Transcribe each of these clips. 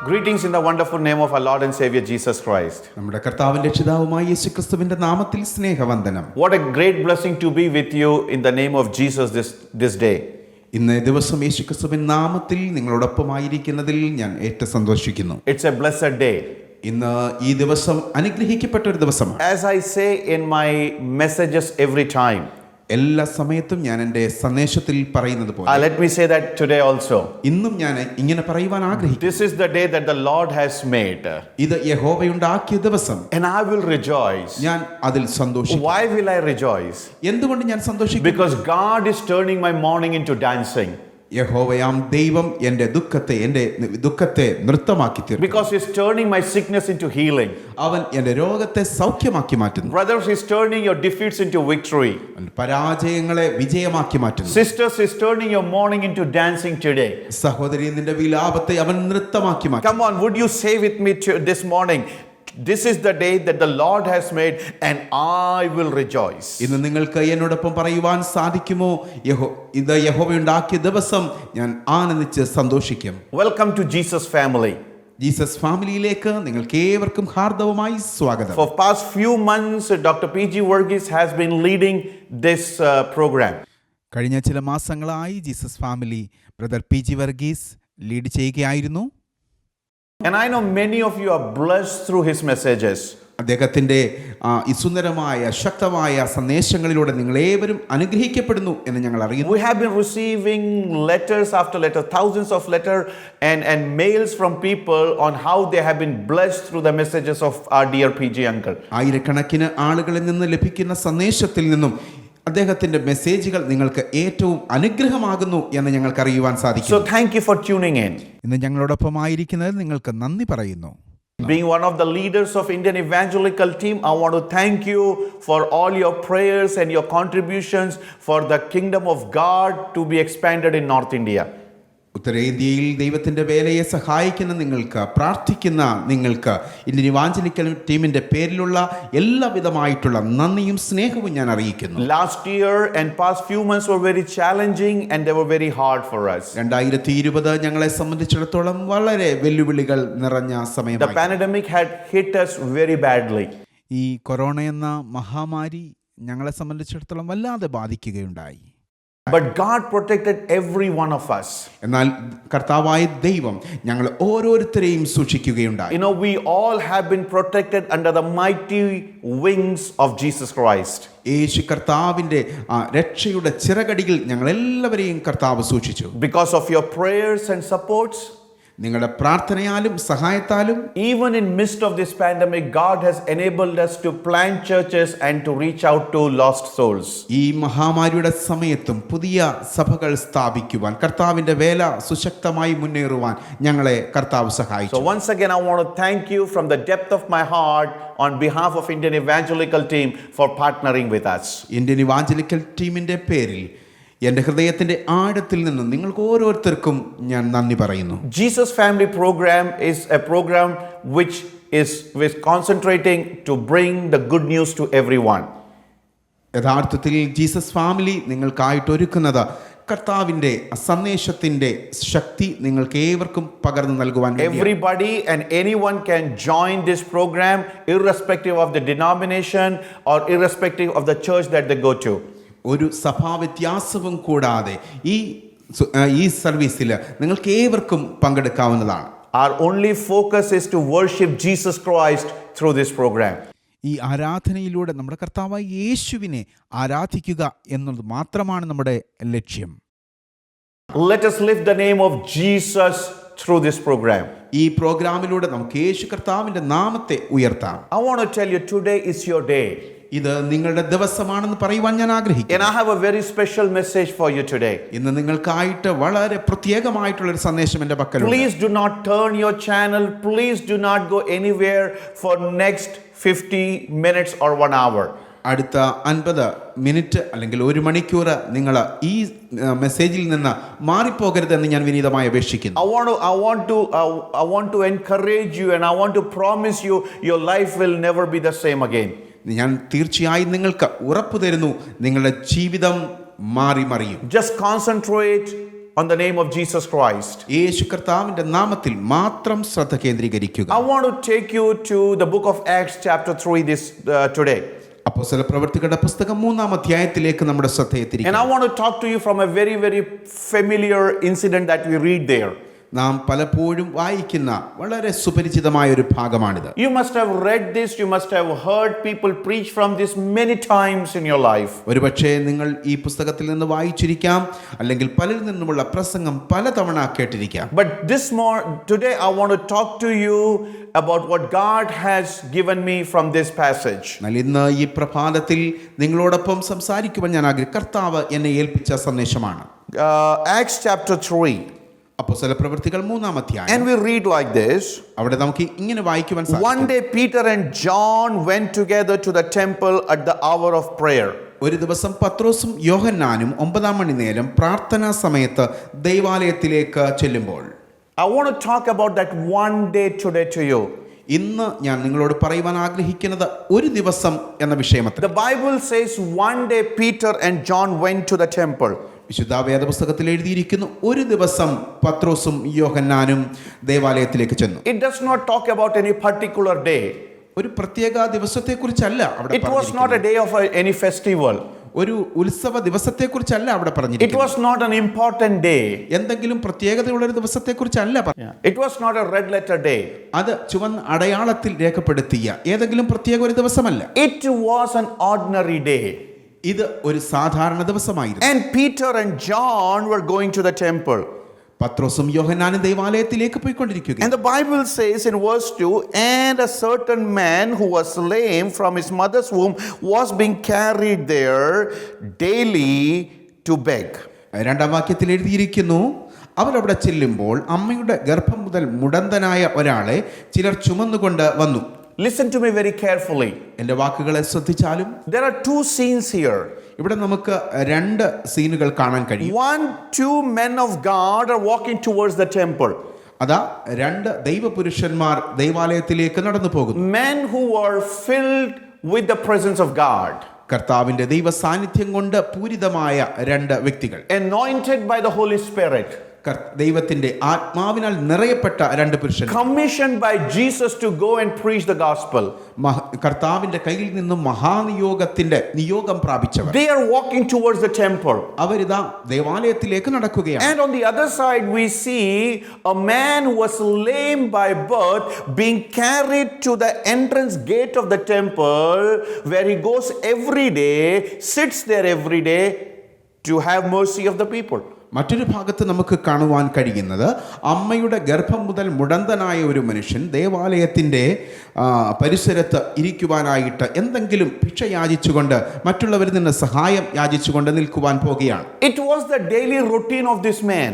Greetings in the wonderful name of our Lord and Savior Jesus Christ. നമ്മുടെ കർത്താവിന്റെ രക്ഷിതാവുമായ യേശുക്രിസ്തുവിന്റെ നാമത്തിൽ സ്നേഹവന്ദനം. What a great blessing to be with you in the name of Jesus this day. ഇന്ന് ദിവസം യേശുക്രിസ്തുവിന്റെ നാമത്തിൽ നിങ്ങളോടൊപ്പമായിരിക്കുന്നതിൽ ഞാൻ ഏറ്റവും സന്തോഷിക്കുന്നു. It's a blessed day. ഇന്ന് ഈ ദിവസം അനുഗ്രഹിക്കപ്പെട്ട ഒരു ദിവസമാണ്. As I say in my messages every time, എല്ലാ സമയത്തും ഞാൻ എൻ്റെ സന്ദേശത്തിൽ പറയുന്നത് പോലെ let me say that today also. ഇന്നും ഞാൻ ഇങ്ങനെ പറയുവാൻ ആഗ്രഹിക്കുന്നു. This is the day that the Lord has made. ഇത് യഹോവയുണ്ടാക്കിയ ദിവസം. And I will rejoice. ഞാൻ അതിൽ സന്തോഷിക്കും. Why will I rejoice? എന്തുകൊണ്ട് ഞാൻ സന്തോഷിക്കും? Because God is turning my mourning into dancing. യഹോവയാം ദൈവം എൻ്റെ ദുഃഖത്തെ നൃത്തമാക്കി തീർക്കും. Because He's turning my sickness into healing. അവൻ എൻ്റെ രോഗത്തെ സൗഖ്യമാക്കി മാറ്റുന്നു. Brothers, He's turning your defeats into victory. പരാജയങ്ങളെ വിജയമാക്കി മാറ്റുന്നു. Sisters, He's turning your mourning into dancing today. സഹോദരി, നിന്റെ വിലാപത്തെ അവൻ നൃത്തമാക്കി മാറ്റും. Come on, would you say with me this morning? This is the day that the Lord has made and I will rejoice. ഇന്ന് നിങ്ങൾക്ക് എന്നോടൊപ്പം പറയുവാൻ സാധിക്കുമോ? ഇത് യഹോവയുണ്ടാക്കിയ ദിവസം ഞാൻ ആനന്ദിച്ച് സന്തോഷിക്കും. Welcome to Jesus family. Jesus ഫാമിലിയിലേക്ക് നിങ്ങൾക്ക് ഏവർക്കും ഹാർദവമായി സ്വാഗതം. For past few months, Dr. P.G. Verghese has been leading this program. കഴിഞ്ഞ ചില മാസങ്ങളായി Jesus family brother PG. Varghese lead ചെയ്യുകയായിരുന്നു. And I know many of you are blessed through his messages. അദ്ദേഹത്തിൻ്റെ ഈ സുന്ദരമായ ശക്തമായ സന്ദേശങ്ങളിലൂടെ നിങ്ങളേവരും അനുഗ്രഹിക്കപ്പെടുന്നു എന്ന് ഞങ്ങൾ അറിയുന്നു. We have been receiving letters after letter, thousands of letters and mails from people on how they have been blessed through the messages of our dear P.G. uncle. ആയിരക്കണക്കിന് ആളുകളിൽ നിന്ന് ലഭിക്കുന്ന സന്ദേശത്തിൽ നിന്നും അദ്ദേഹത്തിന്റെ മെസ്സേജുകൾ നിങ്ങൾക്ക് ഏറ്റവും അനുഗ്രഹമാകുന്നു എന്ന് ഞങ്ങൾക്ക് അറിയുവാൻ സാധിക്കും. So thank you for tuning in. ഇന്ന് ഞങ്ങളോടൊപ്പം ആയിരിക്കുന്നതിൽ നിങ്ങൾക്ക് നന്ദി പറയുന്നു. Being one of the leaders of Indian Evangelical Team, I want to thank you for all your prayers and your contributions for the kingdom of God to be expanded in North India. ഉത്തരേന്ത്യയിൽ ദൈവത്തിന്റെ വേലയെ സഹായിക്കുന്ന നിങ്ങൾക്ക്, പ്രാർത്ഥിക്കുന്ന നിങ്ങൾക്ക് Indian evangelical ടീമിന്റെ പേരിലുള്ള എല്ലാവിധമായിട്ടുള്ള നന്ദിയും സ്നേഹവും ഞാൻ അറിയിക്കുന്നു. Last year and past few months were very challenging and they were very hard for us. 2020 ഞങ്ങളെ സംബന്ധിച്ചിടത്തോളം വളരെ വെല്ലുവിളികൾ നിറഞ്ഞ സമയമായി. The pandemic had hit us very badly. ഈ കൊറോണ എന്ന മഹാമാരി ഞങ്ങളെ സംബന്ധിച്ചിടത്തോളം വല്ലാതെ ബാധിക്കുകയുണ്ടായി. But God protected every one of us. എന്നാൽ കർത്താവായ ദൈവം ഞങ്ങൾ ഓരോരുത്തരെയും സൂക്ഷിക്കുകയുണ്ടായി. You know, we all have been protected under the mighty wings of Jesus Christ. യേശു കർത്താവിന്റെ രക്ഷയുടെ ചിറകടിയിൽ ഞങ്ങൾ എല്ലാവരെയും കർത്താവ് സൂക്ഷിച്ചു. Because of your prayers and supports, നിങ്ങളുടെ പ്രാർത്ഥനയാലും സഹായത്താലും, even in midst of this pandemic, God has enabled us to plant churches and to reach out to lost souls. ഈ മഹാമാരിയുടെ സമയത്തും പുതിയ സഭകൾ സ്ഥാപിക്കുവാൻ, കർത്താവിന്റെ വേല സുശക്തമായി മുന്നേറുവാൻ ഞങ്ങളെ കർത്താവ് സഹായിച്ചു. So once again I want to thank you from the depth of my heart on behalf of Indian Evangelical Team for partnering with us. Indian evangelical ടീമിന്റെ പേരിൽ എൻ്റെ ഹൃദയത്തിന്റെ ആഴത്തിൽ നിന്ന് നിങ്ങൾക്ക് ഓരോരുത്തർക്കും ഞാൻ നന്ദി പറയുന്നു. Jesus Family Program is a program which is concentrating to bring the good news to everyone. യഥാർത്ഥത്തിൽ ജീസസ് ഫാമിലി നിങ്ങൾക്കായിട്ട് ഒരുക്കുന്നത് കർത്താവിന്റെ സന്ദേശത്തിന്റെ ശക്തി നിങ്ങൾക്ക് ഏവർക്കും പകർന്നു നൽകുവാൻ വേണ്ടിയാണ്. Everybody and anyone can join this program irrespective of the denomination or irrespective of the church that they go to. ഒരു സഭാ വ്യത്യാസവും കൂടാതെ ഈ സർവീസിൽ നിങ്ങൾക്ക് ഏവർക്കും പങ്കെടുക്കാവുന്നതാണ്. Our only focus is to worship Jesus Christ through this program. ഈ ആരാധനയിലൂടെ നമ്മുടെ കർത്താവായ യേശുവിനെ ആരാധിക്കുക എന്നത് മാത്രമാണ് നമ്മുടെ ലക്ഷ്യം. Let us lift the name of Jesus through this program. ഈ പ്രോഗ്രാമിലൂടെ നമുക്ക് യേശു കർത്താവിന്റെ നാമത്തെ ഉയർത്താം. I want to tell you, today is your day. ഇത് നിങ്ങളുടെ ദിവസമാണെന്ന് പറയുവാൻ ഞാൻ ആഗ്രഹിക്കുന്നു. And I have a very special message for you today. ഇന്ന് നിങ്ങൾക്കായിട്ട് വളരെ പ്രത്യേകമായിട്ടുള്ള ഒരു സന്ദേശം എൻ്റെ പക്കലുണ്ട്. Please do not turn your channel. Please do not go anywhere for next 50 minutes or 1 hour. അടുത്ത 50 മിനിറ്റ് അല്ലെങ്കിൽ 1 മണിക്കൂർ നിങ്ങൾ ഈ മെസ്സേജിൽ നിന്ന് മാറിപ്പോകരുതെന്ന് ഞാൻ വിനീതമായി അപേക്ഷിക്കുന്നു. I want to encourage you and I want to promise you your life will never be the same again. ഞാൻ തീർച്ചയായും നിങ്ങൾക്ക് ഉറപ്പു തരുന്നു, നിങ്ങളുടെ ജീവിതം മാറി മറിയും. Just concentrate on the name of Jesus Christ. യേശു കർത്താവിന്റെ നാമത്തിൽ മാത്രം ശ്രദ്ധ കേന്ദ്രീകരിക്കുക. I want to take you to the book of Acts chapter 3 today. അപ്പോസ്തല പ്രവൃത്തികളുടെ പുസ്തകം 3-ാം അധ്യായത്തിലേക്ക് നമ്മുടെ ശ്രദ്ധയെ And തിരിക്കുക. I want to talk to you from a very, very familiar incident that we read there. നാം പലപ്പോഴും വായിക്കുന്ന വളരെ സുപരിചിതമായ ഒരു ഭാഗമാണിത്. You must have read this, you must have heard people preach from this many times in your life. ഒരുപക്ഷേ നിങ്ങൾ ഈ പുസ്തകത്തിൽ നിന്ന് വായിച്ചിരിക്കാം, അല്ലെങ്കിൽ പലരിൽ നിന്നുമുള്ള പ്രസംഗം പലതവണ കേട്ടിരിക്കാം. But today I want to talk to you about what God has given me from this passage. എന്നാൽ ഇന്ന് ഈ പ്രഭാതത്തിൽ നിങ്ങളോടൊപ്പം സംസാരിക്കുവാൻ ഞാൻ കർത്താവ് എന്നെ ഏൽപ്പിച്ച സന്ദേശമാണ്. Acts chapter 3. അപ്പോസ്തല പ്രവൃത്തികൾ 3-ാം അധ്യായം. And we read like this. അവിടെ നമുക്ക് ഇങ്ങനെ വായിക്കുവാൻ സാധിക്കും. One day Peter and John went together to the temple at the hour of prayer. ഒരു ദിവസം പത്രോസും യോഹന്നാനും 9-ാം മണിനേരം പ്രാർത്ഥനാ സമയത്ത് ദൈവാലയത്തിലേക്ക് ചെല്ലുമ്പോൾ. I want to talk about that one day today to you. ഇന്ന് ഞാൻ നിങ്ങളോട് പറയുവാൻ ആഗ്രഹിക്കുന്നത് ഒരു ദിവസം എന്ന വിഷയമത്ര. The Bible says one day Peter and John went to the temple. വിശുദ്ധ വേദപുസ്തകത്തിൽ എഴുതിയിരിക്കുന്നു, ഒരു ദിവസം പത്രോസും യോഹന്നാനും ദേവാലയത്തിലേക്ക് ചെന്നു. It does not talk about any particular day. ഒരു പ്രത്യേക ദിവസത്തെക്കുറിച്ചല്ല അവിടെ It was not a day of any festival. ഒരു ഉത്സവ ദിവസത്തെക്കുറിച്ചല്ല അവിടെ It പറഞ്ഞിരിക്കുന്നത്. was not an important day. എന്തെങ്കിലും പ്രത്യേകതയുള്ള ഒരു ദിവസത്തെക്കുറിച്ചല്ല It was not a red letter day. അത് ചുവന്ന അടയാളത്തിൽ രേഖപ്പെടുത്തിയ ഏതെങ്കിലും പ്രത്യേക ഒരു ദിവസമല്ല. It was an ordinary day. ഇത് ഒരു സാധാരണ ദിവസമായിരുന്നു. And Peter and John were going to the temple. പത്രോസും യോഹന്നാനും ദൈവാലയത്തിലേക്ക് പോയിക്കൊണ്ടിരിക്കുക. And the Bible says in verse 2, and a certain man who was lame from his mother's womb was being carried there daily to beg. 2-ാം വാക്യത്തിൽ എഴുതിയിരിക്കുന്നു, അവരവിടെ ചെല്ലുമ്പോൾ അമ്മയുടെ ഗർഭം മുതൽ മുടന്തനായ ഒരാളെ ചിലർ ചുമന്നുകൊണ്ട് വന്നു. Listen to me very carefully. എൻ്റെ വാക്കുകളെ ശ്രദ്ധിച്ചാലും There are two scenes here. ഇവിടെ നമുക്ക് 2 സീനുകൾ കാണാൻ കഴിയും. 2 men of God are walking towards the temple. അതാ 2 ദൈവപുരുഷന്മാർ ദൈവാലയത്തിലേക്ക് നടന്നു പോകുന്നു. Men who are filled with the presence of God. കർത്താവിന്റെ ദൈവ സാന്നിധ്യം കൊണ്ട് പൂരിതമായ 2 വ്യക്തികൾ. Anointed by the Holy Spirit. ദൈവത്തിന്റെ ആത്മാവിനാൽ നിറയപ്പെട്ട 2 പുരുഷന്മാർ. Commissioned by Jesus to go and preach the gospel. കർത്താവിന്റെ കയ്യിൽ നിന്നും മഹാനിയോഗത്തിന്റെ നിയോഗം പ്രാപിച്ചവർ. They are walking towards the temple. അവരിതാ ദേവാലയത്തിലേക്ക് നടക്കുകയാണ്. And on the other side we see a man who was lame by birth being carried to the entrance gate of the temple, where he goes every day, sits there every day to have mercy of the people. മറ്റൊരു ഭാഗത്ത് നമുക്ക് കാണുവാൻ കഴിയുന്നത്, അമ്മയുടെ ഗർഭം മുതൽ മുടന്തനായ ഒരു മനുഷ്യൻ ദേവാലയത്തിൻ്റെ പരിസരത്ത് ഇരിക്കുവാനായിട്ട് എന്തെങ്കിലും ഭിക്ഷ യാചിച്ചുകൊണ്ട്, മറ്റുള്ളവരിൽ നിന്ന് സഹായം യാചിച്ചുകൊണ്ട് നിൽക്കുവാൻ പോകുകയാണ്. It was the daily routine of this man.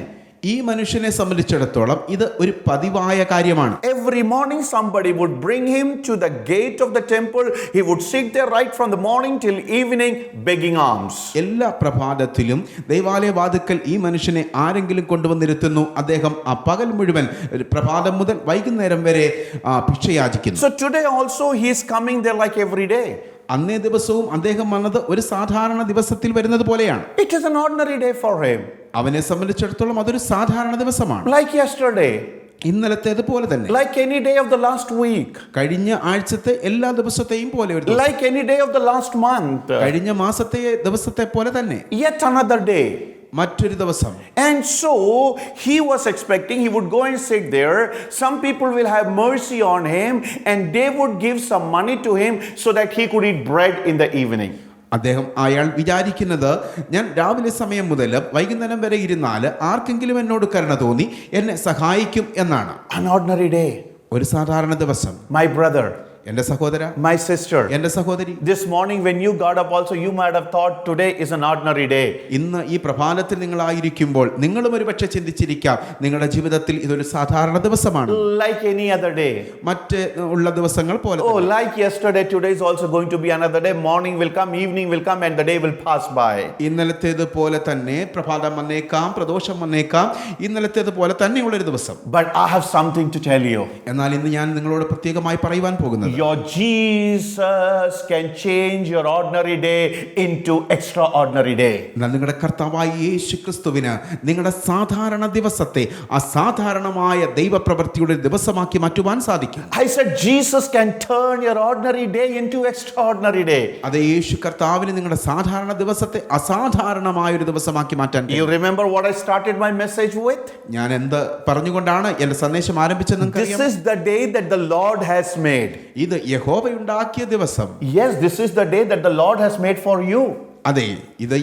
ഈ മനുഷ്യനെ സംബന്ധിച്ചിടത്തോളം ഇത് ഒരു പതിവായ കാര്യമാണ്. Every morning somebody would bring him to the gate of the temple. He would sit there right from the morning till evening begging alms. എല്ലാ പ്രഭാതത്തിലും ദൈവാലയ വാതിൽക്കൽ ഈ മനുഷ്യനെ ആരെങ്കിലും കൊണ്ടുവന്നിരുത്തുന്നു. അദ്ദേഹം ആ പകൽ മുഴുവൻ പ്രഭാതം മുതൽ വൈകുന്നേരം വരെ ഭിക്ഷ യാചിക്കുന്നു. So today also he is coming there like every day. അന്നേ ദിവസവും അദ്ദേഹം വന്നത് ഒരു സാധാരണ ദിവസത്തിൽ വരുന്നത് പോലെയാണ്. It is an ordinary day for him. അവനെ സംബന്ധിച്ചിടത്തോളം അതൊരു സാധാരണ ദിവസമാണ്. Like yesterday. ഇന്നലത്തേത് പോലെ തന്നെ. Like any day of the last week. കഴിഞ്ഞ ആഴ്ചത്തെ എല്ലാ ദിവസത്തെയും പോലെ ഒരു ദിവസം. Like any day of the last month. കഴിഞ്ഞ മാസത്തെ ദിവസത്തെ പോലെ തന്നെ. Yet another day. മറ്റൊരു ദിവസം. And so he was expecting he would go and sit there. Some people will have mercy on him and they would give some money to him so that he could eat bread in the evening. അയാൾ വിചാരിക്കുന്നത്, ഞാൻ രാവിലെ സമയം മുതൽ വൈകുന്നേരം വരെ ഇരുന്നാൽ ആർക്കെങ്കിലും എന്നോട് കരുണ തോന്നി എന്നെ സഹായിക്കും എന്നാണ്. An ordinary day. ഒരു സാധാരണ ദിവസം. My brother, എൻ്റെ സഹോദര, my sister, എൻ്റെ സഹോദരി, this morning when you got up also you might have thought today is an ordinary day. ഇന്ന് ഈ പ്രഭാതത്തിൽ നിങ്ങളായിരിക്കുമ്പോൾ നിങ്ങളും ഒരുപക്ഷെ ചിന്തിച്ചിരിക്കാം, നിങ്ങളുടെ ജീവിതത്തിൽ ഇതൊരു സാധാരണ ദിവസമാണ്. Like any other day. മറ്റ് ഉള്ള ദിവസങ്ങൾ പോലെ. Oh, like yesterday, today is also going to be another day. Morning will come, evening will come and the day will pass by. ഇന്നലത്തേത് പോലെ തന്നെ പ്രഭാതം വന്നേക്കാം, പ്രദോഷം വന്നേക്കാം, ഇന്നലത്തേത് പോലെ തന്നെയുള്ള ഒരു ദിവസം. But I have something to tell you. എന്നാൽ ഇന്ന് ഞാൻ നിങ്ങളോട് പ്രത്യേകമായി പറയുവാൻ പോകുന്നത്, Your Jesus can change your ordinary day into extraordinary day. എന്നാൽ നിങ്ങളുടെ കർത്താവായ യേശു ക്രിസ്തുവിന് നിങ്ങളുടെ സാധാരണ ദിവസത്തെ അസാധാരണമായ ദൈവപ്രവൃത്തിയുടെ ദിവസമാക്കി മാറ്റുവാൻ സാധിക്കും. I said Jesus can turn your ordinary day into extraordinary day. അത് യേശു കർത്താവിന് നിങ്ങളുടെ സാധാരണ ദിവസത്തെ അസാധാരണമായ ഒരു ദിവസമാക്കി മാറ്റാൻ You remember what I started my message with? ഞാൻ എന്ത് പറഞ്ഞുകൊണ്ടാണ് എന്റെ സന്ദേശം ആരംഭിച്ചത്? This is the day that the Lord has made. ഇത് യഹോവയുണ്ടാക്കിയ ദിവസം. Yes, this is the day that the Lord has made for you. അതെ, ഇത്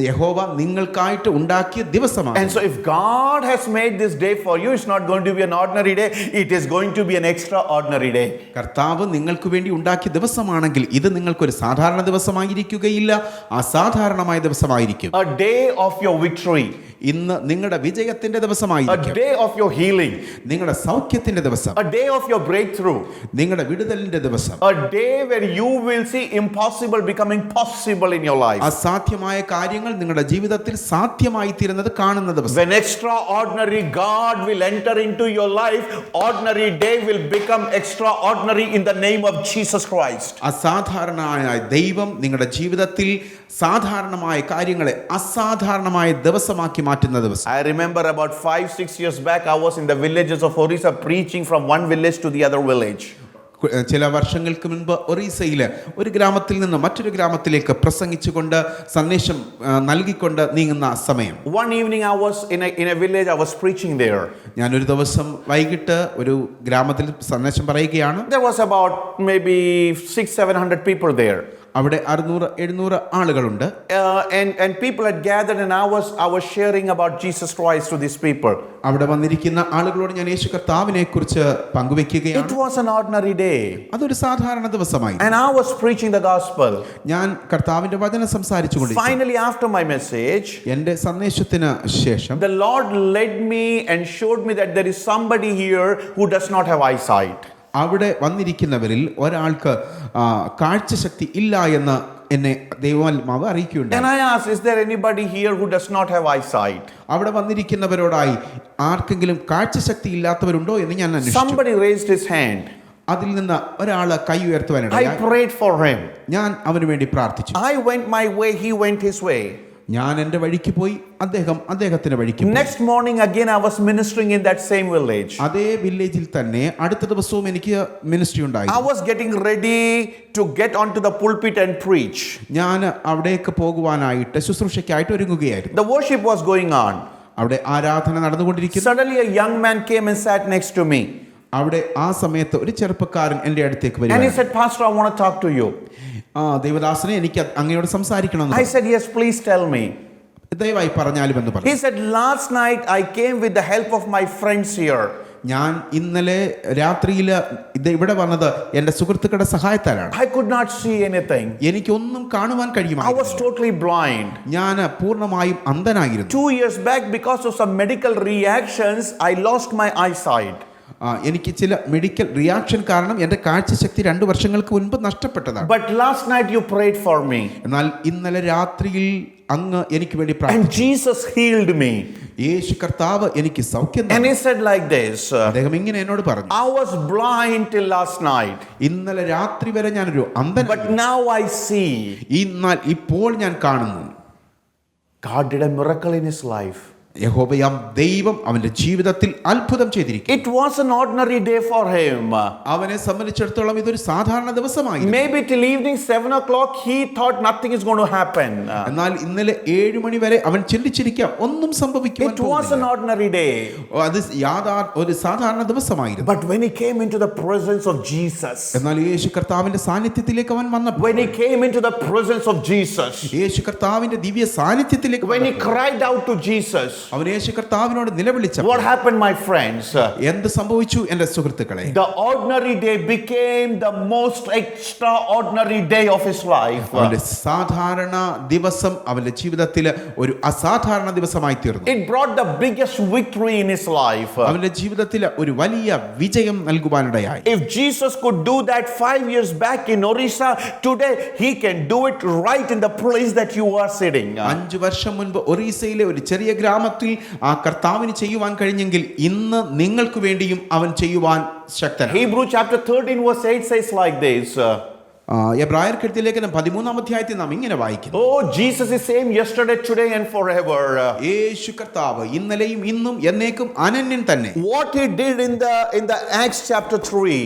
യഹോവ നിങ്ങൾക്കായിട്ട് ഉണ്ടാക്കിയ ദിവസമാണ്. And so if God has made this day for you, it's not going to be an ordinary day, it is going to be an extraordinary day. കർത്താവ് നിങ്ങൾക്ക് വേണ്ടി ഉണ്ടാക്കിയ ദിവസമാണെങ്കിൽ ഇത് നിങ്ങൾക്കൊരു സാധാരണ ദിവസമായിരിക്കുകയില്ല, അസാധാരണമായ ദിവസമായിരിക്കും. A day of your victory. ഇന്ന് നിങ്ങളുടെ വിജയത്തിന്റെ A ദിവസമായിരിക്കും. day of your healing. നിങ്ങളുടെ സൗഖ്യത്തിന്റെ ദിവസം. A day of your breakthrough. നിങ്ങളുടെ വിടുതലിന്റെ ദിവസം. A day where you will see impossible becoming possible in your life. അസാധ്യമായ കാര്യങ്ങൾ നിങ്ങളുടെ ജീവിതത്തിൽ സാധ്യമായി തീരുന്നത് കാണുന്ന ദിവസം. When extraordinary God will enter into your life, ordinary day will become extraordinary in the name of Jesus Christ. അസാധാരണമായ ദൈവം നിങ്ങളുടെ ജീവിതത്തിൽ സാധാരണമായ കാര്യങ്ങളെ അസാധാരണമായ ദിവസമാക്കി മാറ്റുന്ന ദിവസം. I remember about 5-6 years back, I was in the villages of Orissa preaching from one village to the other village. ചില വർഷങ്ങൾക്ക് മുൻപ് ഒറീസയിലെ ഒരു ഗ്രാമത്തിൽ നിന്ന് മറ്റൊരു ഗ്രാമത്തിലേക്ക് പ്രസംഗിച്ചുകൊണ്ട് സന്ദേശം നൽകിക്കൊണ്ട് നീങ്ങുന്ന സമയം. One evening I was in a village, I was preaching there. ഞാൻ ഒരു ദിവസം വൈകിട്ട് ഒരു ഗ്രാമത്തിൽ സന്ദേശം പറയുകയാണ്. There was about maybe 600-700 people there. അവിടെ 600-700 ആളുകളുണ്ട്. And people had gathered, and I was sharing about Jesus Christ to these people. അവിടെ വന്നിരിക്കുന്ന ആളുകളോട് ഞാൻ യേശു കർത്താവിനെ കുറിച്ച് പങ്കുവെക്കുകയാണ്. It was an ordinary day. അതൊരു സാധാരണ ദിവസമായി. And I was preaching the gospel. ഞാൻ കർത്താവിന്റെ വചനം സംസാരിച്ചുകൊണ്ടിരുന്നു. Finally, after my message, എന്റെ സന്ദേശത്തിന് ശേഷം the Lord led me and showed me that there is somebody here who does not have eyesight. അവിടെ വന്നിരിക്കുന്നവരിൽ ഒരാൾക്ക് കാഴ്ചശക്തി ഇല്ല എന്ന് എന്നെ ദൈവാത്മാവ് അറിയിക്കുകയുണ്ടായി. And I asked, is there anybody here who does not have eyesight? അവിടെ വന്നിരിക്കുന്നവരോടായി ആർക്കെങ്കിലും കാഴ്ചശക്തി ഇല്ലാത്തവരുണ്ടോ എന്ന് ഞാൻ അന്വേഷിച്ചു. Somebody raised his hand. അതിൽ നിന്ന് ഒരാൾ കൈ I ഉയർത്തുവാനിടയായി. prayed for him. ഞാൻ അവന് വേണ്ടി പ്രാർത്ഥിച്ചു. I went my way, he went his way. ഞാൻ എൻ്റെ വഴിക്ക് പോയി, അദ്ദേഹം അദ്ദേഹത്തിന്റെ വഴിക്ക് പോയി. Next morning again I was ministering in that same village. അതേ വില്ലേജിൽ തന്നെ അടുത്ത ദിവസവും എനിക്ക് മിനിസ്ട്രി ഉണ്ടായി. I was getting ready to get onto the pulpit and preach. ഞാൻ അവിടേക്ക് പോകുവാനായിട്ട് ശുശ്രൂഷയ്ക്കായിട്ട് ഒരുങ്ങുകയായിരുന്നു. The worship was going on. അവിടെ ആരാധന നടന്നുകൊണ്ടിരിക്കുന്നു. Suddenly a young man came and sat next to me. അവിടെ ആ സമയത്ത് ഒരു ചെറുപ്പക്കാരൻ എൻ്റെ അടുത്തേക്ക് And he വരികയാണ്. said, Pastor, I want to talk to you. ദേവദാസനെ, എനിക്ക് അങ്ങയോട് സംസാരിക്കണമെന്ന്. I said, yes, please tell me. ദയവായി പറഞ്ഞാലും എന്ന് പറഞ്ഞു. He said, last night I came with the help of my friends here. ഞാൻ ഇന്നലെ രാത്രിയിൽ ഇവിടെ വന്നത് എൻ്റെ സുഹൃത്തുക്കളുടെ സഹായത്താലാണ്. I could not see anything. എനിക്കൊന്നും കാണുവാൻ I കഴിയുമായിരുന്നു. was totally blind. ഞാൻ പൂർണ്ണമായും അന്ധനായിരുന്നു. 2 years back, because of some medical reactions, I lost my eyesight. എനിക്ക് ചില മെഡിക്കൽ റിയാക്ഷൻ കാരണം എൻ്റെ കാഴ്ചശക്തി 2 വർഷങ്ങൾക്ക് മുൻപ് നഷ്ടപ്പെട്ടതാണ്. But last night you prayed for me. എന്നാൽ ഇന്നലെ രാത്രിയിൽ അങ്ങ് എനിക്ക് വേണ്ടി And പ്രാർത്ഥിച്ചു. Jesus healed me. യേശു കർത്താവ് എനിക്ക് സൗഖ്യം And തന്നു. he said like this, അദ്ദേഹം ഇങ്ങനെ എന്നോട് പറഞ്ഞു, I was blind till last night, ഇന്നലെ രാത്രി വരെ ഞാനൊരു അന്ധൻ, but now I see. എന്നാൽ ഇപ്പോൾ ഞാൻ കാണുന്നു. God did a miracle in his life. യഹോവയാം ദൈവം അവന്റെ ജീവിതത്തിൽ അത്ഭുതം ചെയ്തിരിക്കുന്നു. It was an ordinary day for him. അവനെ സംബന്ധിച്ചിടത്തോളം ഇതൊരു സാധാരണ ദിവസമായിരുന്നു. Maybe till evening 7 o'clock he thought nothing is going to happen. എന്നാൽ ഇന്നലെ 7 മണി വരെ അവൻ ചിന്തിച്ചിരിക്കാം ഒന്നും സംഭവിക്കുവാൻ It was an ordinary day. അത് ഒരു സാധാരണ ദിവസമായിരുന്നു. But when he came into the presence of Jesus, എന്നാൽ യേശു കർത്താവിന്റെ സാന്നിധ്യത്തിലേക്ക് അവൻ വന്നപ്പോൾ, when he came into the presence of Jesus, യേശു കർത്താവിന്റെ ദിവ്യ സാന്നിധ്യത്തിലേക്ക് when he cried out to Jesus, അവൻ യേശു കർത്താവിനോട് നിലവിളിച്ചപ്പോൾ what happened, my friends? എന്ത് സംഭവിച്ചു എൻ്റെ സുഹൃത്തുക്കളെ? The ordinary day became the most extraordinary day of his life. അവന്റെ സാധാരണ ദിവസം അവന്റെ ജീവിതത്തിൽ ഒരു അസാധാരണ ദിവസമായി തീർന്നു. It brought the biggest victory in his life. അവന്റെ ജീവിതത്തിൽ ഒരു വലിയ വിജയം നൽകുവാനിടയായി. If Jesus could do that 5 years back in Orissa, today he can do it right in the place that you are sitting. 5 വർഷം മുൻപ് ഒറീസയിലെ ഒരു ചെറിയ ഗ്രാമത്തിൽ നാട്ടിൽ ആ കർത്താവിന് ചെയ്യുവാൻ കഴിഞ്ഞെങ്കിൽ ഇന്ന് നിങ്ങൾക്ക് വേണ്ടിയും അവൻ ചെയ്യുവാൻ ശക്തനാണ്. Hebrew chapter 13 verse 8 says like this. എബ്രായർക്കെഴുതിയ ലേഖനം 13-ാം അധ്യായത്തിൽ നാം ഇങ്ങനെ വായിക്കുന്നു. Oh, Jesus is same yesterday, today and forever. യേശു കർത്താവ് ഇന്നലെയും ഇന്നും എന്നേക്കും അനന്യൻ തന്നെ. What he did in the Acts chapter 3.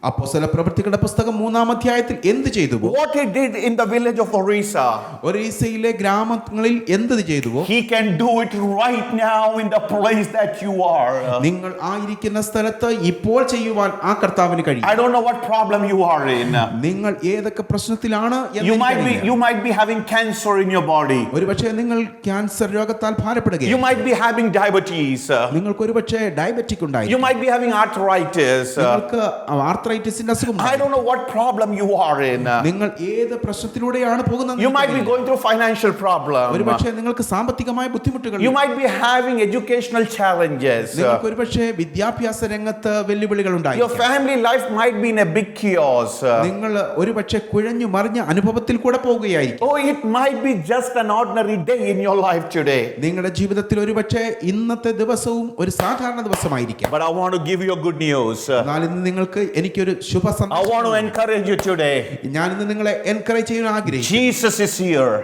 അപ്പോസ്തല പ്രവൃത്തികളുടെ പുസ്തകം 3-ാം അധ്യായത്തിൽ എന്ത് ചെയ്തുവോ, What he did in the village of Orissa. ഒറീസയിലെ ഗ്രാമങ്ങളിൽ എന്ത് ചെയ്തുവോ, He can do it right now in the place that you are. നിങ്ങൾ ആയിരിക്കുന്ന സ്ഥലത്ത് ഇപ്പോൾ ചെയ്യുവാൻ ആ കർത്താവിന് കഴിയും. I don't know what problem you are in. നിങ്ങൾ ഏതൊക്കെ പ്രശ്നത്തിലാണ് എന്ന് You എനിക്കറിയില്ല. might be having cancer in your body. ഒരുപക്ഷെ നിങ്ങൾ ക്യാൻസർ രോഗത്താൽ You ഭാരപ്പെടുകയാണ്. might be having diabetes. നിങ്ങൾക്ക് ഒരുപക്ഷെ ഡയബറ്റിക് You ഉണ്ടായിരിക്കും. might be having arthritis. നിങ്ങൾക്ക് ആർത്രൈറ്റിസിന്റെ അസുഖം I don't know what problem you are in. നിങ്ങൾ ഏത് പ്രശ്നത്തിലൂടെയാണ് പോകുന്നത്. You might be going through financial problem. ഒരുപക്ഷെ നിങ്ങൾക്ക് സാമ്പത്തികമായ ബുദ്ധിമുട്ടുകൾ, You might be having educational challenges. നിങ്ങൾക്ക് ഒരുപക്ഷെ വിദ്യാഭ്യാസ രംഗത്ത് വെല്ലുവിളികൾ Your ഉണ്ടായിരിക്കും. family life might be in a big chaos. നിങ്ങൾ ഒരുപക്ഷെ കുഴഞ്ഞു മറിഞ്ഞ അനുഭവത്തിൽ കൂടെ പോകുകയായിരിക്കും. Oh, it might be just an ordinary day in your life today. നിങ്ങളുടെ ജീവിതത്തിൽ ഒരുപക്ഷെ ഇന്നത്തെ ദിവസവും ഒരു സാധാരണ ദിവസമായിരിക്കാം. But I want to give you a good news. എന്നാൽ ഇന്ന് നിങ്ങൾക്ക് എനിക്കൊരു ശുഭ I want to സന്ദേശം, encourage you today. ഞാൻ ഇന്ന് നിങ്ങളെ എൻകറേജ് ചെയ്യാൻ ആഗ്രഹിക്കുന്നു. Jesus is here.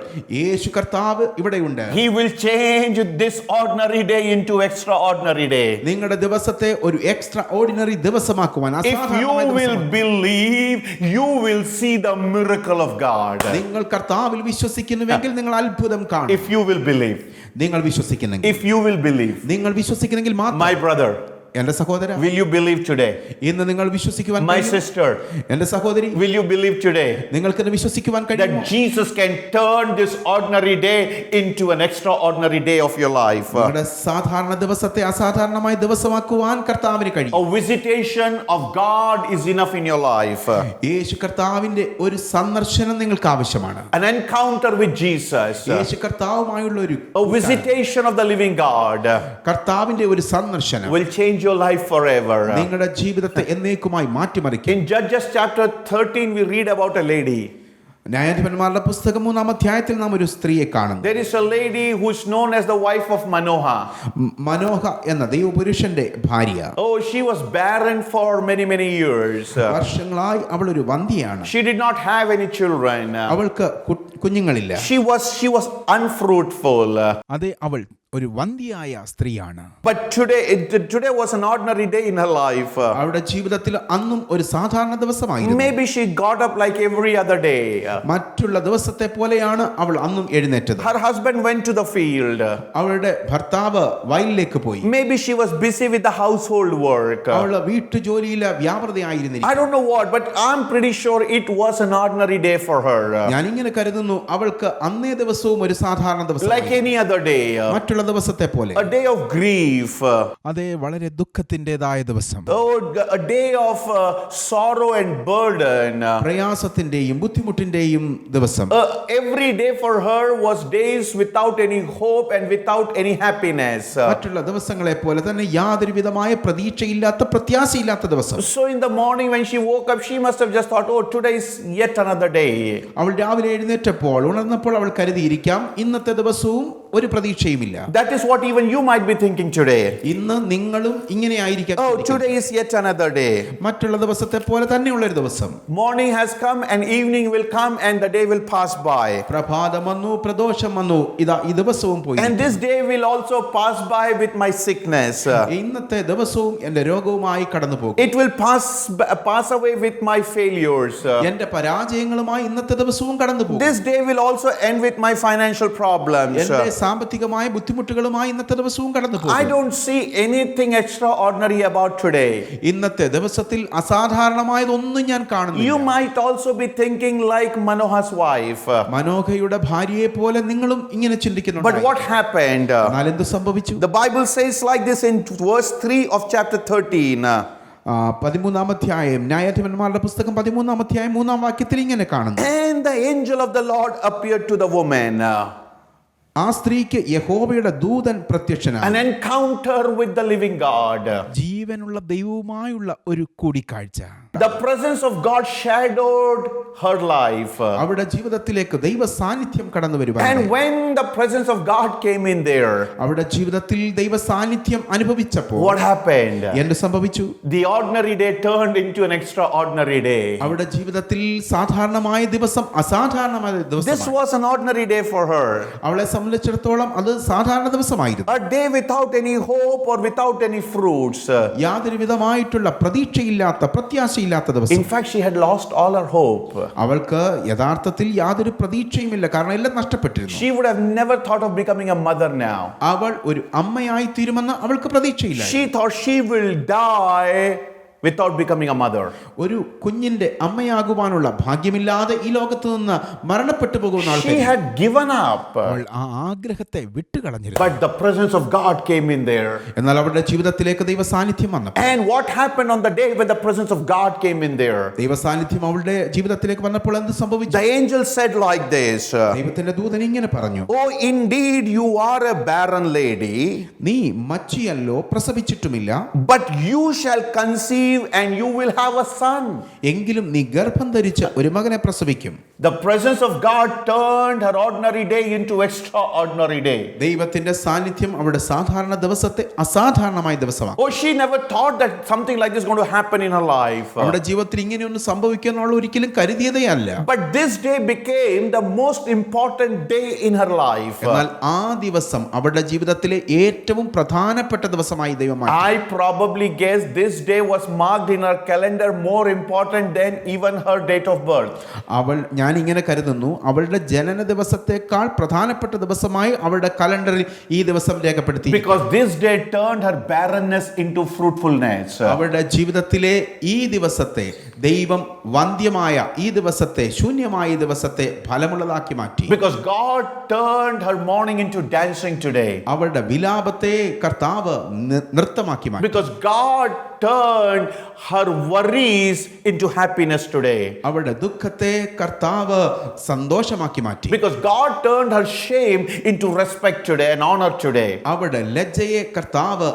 യേശു കർത്താവ് ഇവിടെയുണ്ട്. He will change this ordinary day into extraordinary day. നിങ്ങളുടെ ദിവസത്തെ ഒരു എക്സ്ട്രാ ഓർഡിനറി ദിവസമാക്കുവാൻ, If you അസാധാരണമായ will ദിവസമാക്കുവാൻ. believe, you will see the miracle of God. നിങ്ങൾ കർത്താവിൽ വിശ്വസിക്കുന്നുവെങ്കിൽ നിങ്ങൾ അത്ഭുതം കാണും. If you will believe. നിങ്ങൾ വിശ്വസിക്കുന്നെങ്കിൽ, If you will believe. നിങ്ങൾ വിശ്വസിക്കുന്നെങ്കിൽ മാത്രം. My brother, എന്റെ സഹോദര, will you believe today? ഇന്ന് നിങ്ങൾ വിശ്വസിക്കുവാൻ My കഴിയുമോ? sister, എന്റെ സഹോദരി, will you believe today നിങ്ങൾക്ക് ഇന്ന് വിശ്വസിക്കുവാൻ കഴിയുമോ? that Jesus can turn this ordinary day into an extraordinary day of your life? നിങ്ങളുടെ സാധാരണ ദിവസത്തെ അസാധാരണമായ ദിവസമാക്കുവാൻ കർത്താവിന് കഴിയും. A visitation of God is enough in your life. യേശു കർത്താവിന്റെ ഒരു സന്ദർശനം നിങ്ങൾക്ക് ആവശ്യമാണ്. An encounter with Jesus. യേശു കർത്താവുമായുള്ള ഒരു A visitation of the living God കർത്താവിന്റെ ഒരു സന്ദർശനം will change your life forever. നിങ്ങളുടെ ജീവിതത്തെ എന്നേക്കുമായി മാറ്റിമറിക്കും. In Judges chapter 13 we read about a lady. ന്യായാധിപന്മാരുടെ പുസ്തകം 3-ാം അധ്യായത്തിൽ നാം ഒരു സ്ത്രീയെ കാണുന്നു. There is a lady who is known as the wife of Manoah. Manoah എന്ന ദൈവപുരുഷന്റെ ഭാര്യ. Oh, she was barren for many years. വർഷങ്ങളായി അവൾ ഒരു വന്ധ്യയാണ്. She did not have any children. അവൾക്ക് കുഞ്ഞുങ്ങളില്ല. She was unfruitful. അതെ, അവൾ ഒരു വന്ധ്യയായ സ്ത്രീയാണ്. But today was an ordinary day in her life. അവളുടെ ജീവിതത്തിൽ അന്നും ഒരു സാധാരണ ദിവസമായിരുന്നു. Maybe she got up like every other day. മറ്റുള്ള ദിവസത്തെ പോലെയാണ് അവൾ അന്നും എഴുന്നേറ്റത്. Her husband went to the field. അവളുടെ ഭർത്താവ് വയലിലേക്ക് പോയി. Maybe she was busy with the household work. അവൾ വീട്ടുജോലിയിൽ വ്യാപൃതയായിരുന്നിരിക്കും. I don't know what, but I'm pretty sure it was an ordinary day for her. ഞാൻ ഇങ്ങനെ കരുതുന്നു, അവൾക്ക് അന്നേ ദിവസവും ഒരു സാധാരണ ദിവസം, Like any other day. മറ്റുള്ള ദിവസത്തെ പോലെ. A day of grief. അതെ, വളരെ ദുഃഖത്തിന്റേതായ ദിവസം. Oh, a day of sorrow and burden. പ്രയാസത്തിന്റെയും ബുദ്ധിമുട്ടിന്റെയും ദിവസം. Every day for her was days without any hope and without any happiness. മറ്റുള്ള ദിവസങ്ങളെ പോലെ തന്നെ യാതൊരു വിധമായ പ്രതീക്ഷയില്ലാത്ത, പ്രത്യാശയില്ലാത്ത ദിവസം. So in the morning when she woke up, she must have just thought, oh, today is yet another day. അവൾ രാവിലെ എഴുന്നേറ്റപ്പോൾ, ഉണർന്നപ്പോൾ അവൾ കരുതിയിരിക്കാം, ഇന്നത്തെ ദിവസവും ഒരു പ്രതീക്ഷയുമില്ല. That is what even you might be thinking today. ഇന്ന് നിങ്ങളും ഇങ്ങനെ ആയിരിക്കാം. Oh, today is yet another day. മറ്റുള്ള ദിവസത്തെ പോലെ തന്നെയുള്ള ഒരു ദിവസം. Morning has come and evening will come and the day will pass by. പ്രഭാതം വന്നു, പ്രദോഷം വന്നു, ഇതാ ഈ ദിവസവും പോയി. And this day will also pass by with my sickness. ഇന്നത്തെ ദിവസവും എന്റെ രോഗവുമായി കടന്നു പോകും. It will pass away with my failures. എന്റെ പരാജയങ്ങളുമായി ഇന്നത്തെ ദിവസവും കടന്നു പോകും. This day will also end with my financial problems. എന്റെ സാമ്പത്തികമായ ബുദ്ധിമുട്ടുകളുമായി ഇന്നത്തെ ദിവസവും കടന്നു പോകും. I don't see anything extraordinary about today. ഇന്നത്തെ ദിവസത്തിൽ അസാധാരണമായതൊന്നും ഞാൻ കാണുന്നില്ല. You might also be thinking like Manoah's wife. മനോഹയുടെ ഭാര്യയെ പോലെ നിങ്ങളും ഇങ്ങനെ ചിന്തിക്കുന്നുണ്ട്. But what happened? എന്നാൽ എന്ത് സംഭവിച്ചു? The Bible says like this in verse 3 of chapter 13. 13-ാം അധ്യായം, ന്യായാധിപന്മാരുടെ പുസ്തകം 13-ാം അധ്യായം 3-ാം വാക്യത്തിൽ ഇങ്ങനെ കാണുന്നു. And the angel of the Lord appeared to the woman. ആ സ്ത്രീക്ക് യഹോവയുടെ ദൂതൻ an പ്രത്യക്ഷനായി. encounter with the living God. ജീവനുള്ള ദൈവവുമായുള്ള ഒരു കൂടിക്കാഴ്ച. The presence of God shadowed her life. അവരുടെ ജീവിതത്തിലേക്ക് ദൈവ സാന്നിധ്യം കടന്നു And വരുവാൻ. when the presence of God came in there, അവരുടെ ജീവിതത്തിൽ ദൈവ സാന്നിധ്യം അനുഭവിച്ചപ്പോൾ what happened? എന്ത് സംഭവിച്ചു? The ordinary day turned into an extraordinary day. അവരുടെ ജീവിതത്തിൽ സാധാരണമായ ദിവസം അസാധാരണമായ This ദിവസം. was an ordinary day for her. അവളെ സംബന്ധിച്ചിടത്തോളം അത് സാധാരണ ദിവസമായിരുന്നു. A day without any hope or without any fruits. യാതൊരു വിധമായിട്ടുള്ള പ്രതീക്ഷയില്ലാത്ത പ്രത്യാശയില്ലാത്ത ദിവസം. In fact, she had lost all her hope. അവൾക്ക് യഥാർത്ഥത്തിൽ യാതൊരു പ്രതീക്ഷയുമില്ല, കാരണം എല്ലാം നഷ്ടപ്പെട്ടിരുന്നു. She would have never thought of becoming a mother now. അവൾ ഒരു അമ്മയായി തീരുമെന്ന് അവൾക്ക് പ്രതീക്ഷയില്ല. She thought she will die without becoming a mother. ഒരു കുഞ്ഞിന്റെ അമ്മയാകുവാനുള്ള ഭാഗ്യമില്ലാതെ ഈ ലോകത്ത് നിന്ന് മരണപ്പെട്ടു പോകുന്ന She had given up. അവൾ ആ ആഗ്രഹത്തെ വിട്ടുകളഞ്ഞിരുന്നു. But the presence of God came in there. എന്നാൽ അവരുടെ ജീവിതത്തിലേക്ക് ദൈവ സാന്നിധ്യം വന്നു. And what happened on the day when the presence of God came in there? ദൈവ സാന്നിധ്യം അവളുടെ ജീവിതത്തിലേക്ക് വന്നപ്പോൾ എന്ത് സംഭവിച്ചു? The angel said like this. ദൈവത്തിന്റെ ദൂതൻ ഇങ്ങനെ പറഞ്ഞു, Oh, indeed you are a barren lady, നീ മച്ചിയല്ലോ, പ്രസവിച്ചിട്ടുമില്ല. but you shall conceive and you will have a son. എങ്കിലും നീ ഗർഭം ധരിച്ച് ഒരു മകനെ പ്രസവിക്കും. The presence of God turned her ordinary day into extraordinary day. ദൈവത്തിന്റെ സാന്നിധ്യം അവളുടെ സാധാരണ ദിവസത്തെ അസാധാരണമായ ദിവസമാണ്. Oh, she never thought that something like this is going to happen in her life. അവളുടെ ജീവിതത്തിൽ ഇങ്ങനെയൊന്നും സംഭവിക്കുന്നുള്ള ഒരിക്കലും കരുതിയതേ അല്ല. But this day became the most important day in her life. എന്നാൽ ആ ദിവസം അവളുടെ ജീവിതത്തിലെ ഏറ്റവും പ്രധാനപ്പെട്ട ദിവസമായി ദൈവം മാറ്റി. I probably guess this day was marked in her calendar more important than even her date of birth. ഞാൻ ഇങ്ങനെ കരുതുന്നു, അവളുടെ ജനന ദിവസത്തെക്കാൾ പ്രധാനപ്പെട്ട ദിവസമായി അവളുടെ കലണ്ടറിൽ ഈ ദിവസം രേഖപ്പെടുത്തി. Because this day turned her barrenness into fruitfulness. അവളുടെ ജീവിതത്തിലെ ഈ ദിവസത്തെ ദൈവം വന്ധ്യമായ ഈ ദിവസത്തെ, ശൂന്യമായ ഈ ദിവസത്തെ ഫലമുള്ളതാക്കി മാറ്റി. Because God turned her mourning into dancing today. അവളുടെ വിലാപത്തെ കർത്താവ് നൃത്തമാക്കി മാറ്റി. Because God turned her worries into happiness today. അവളുടെ ദുഃഖത്തെ കർത്താവ് സന്തോഷമാക്കി മാറ്റി. Because God turned her shame into respect today and honor today. അവളുടെ ലജ്ജയെ കർത്താവ്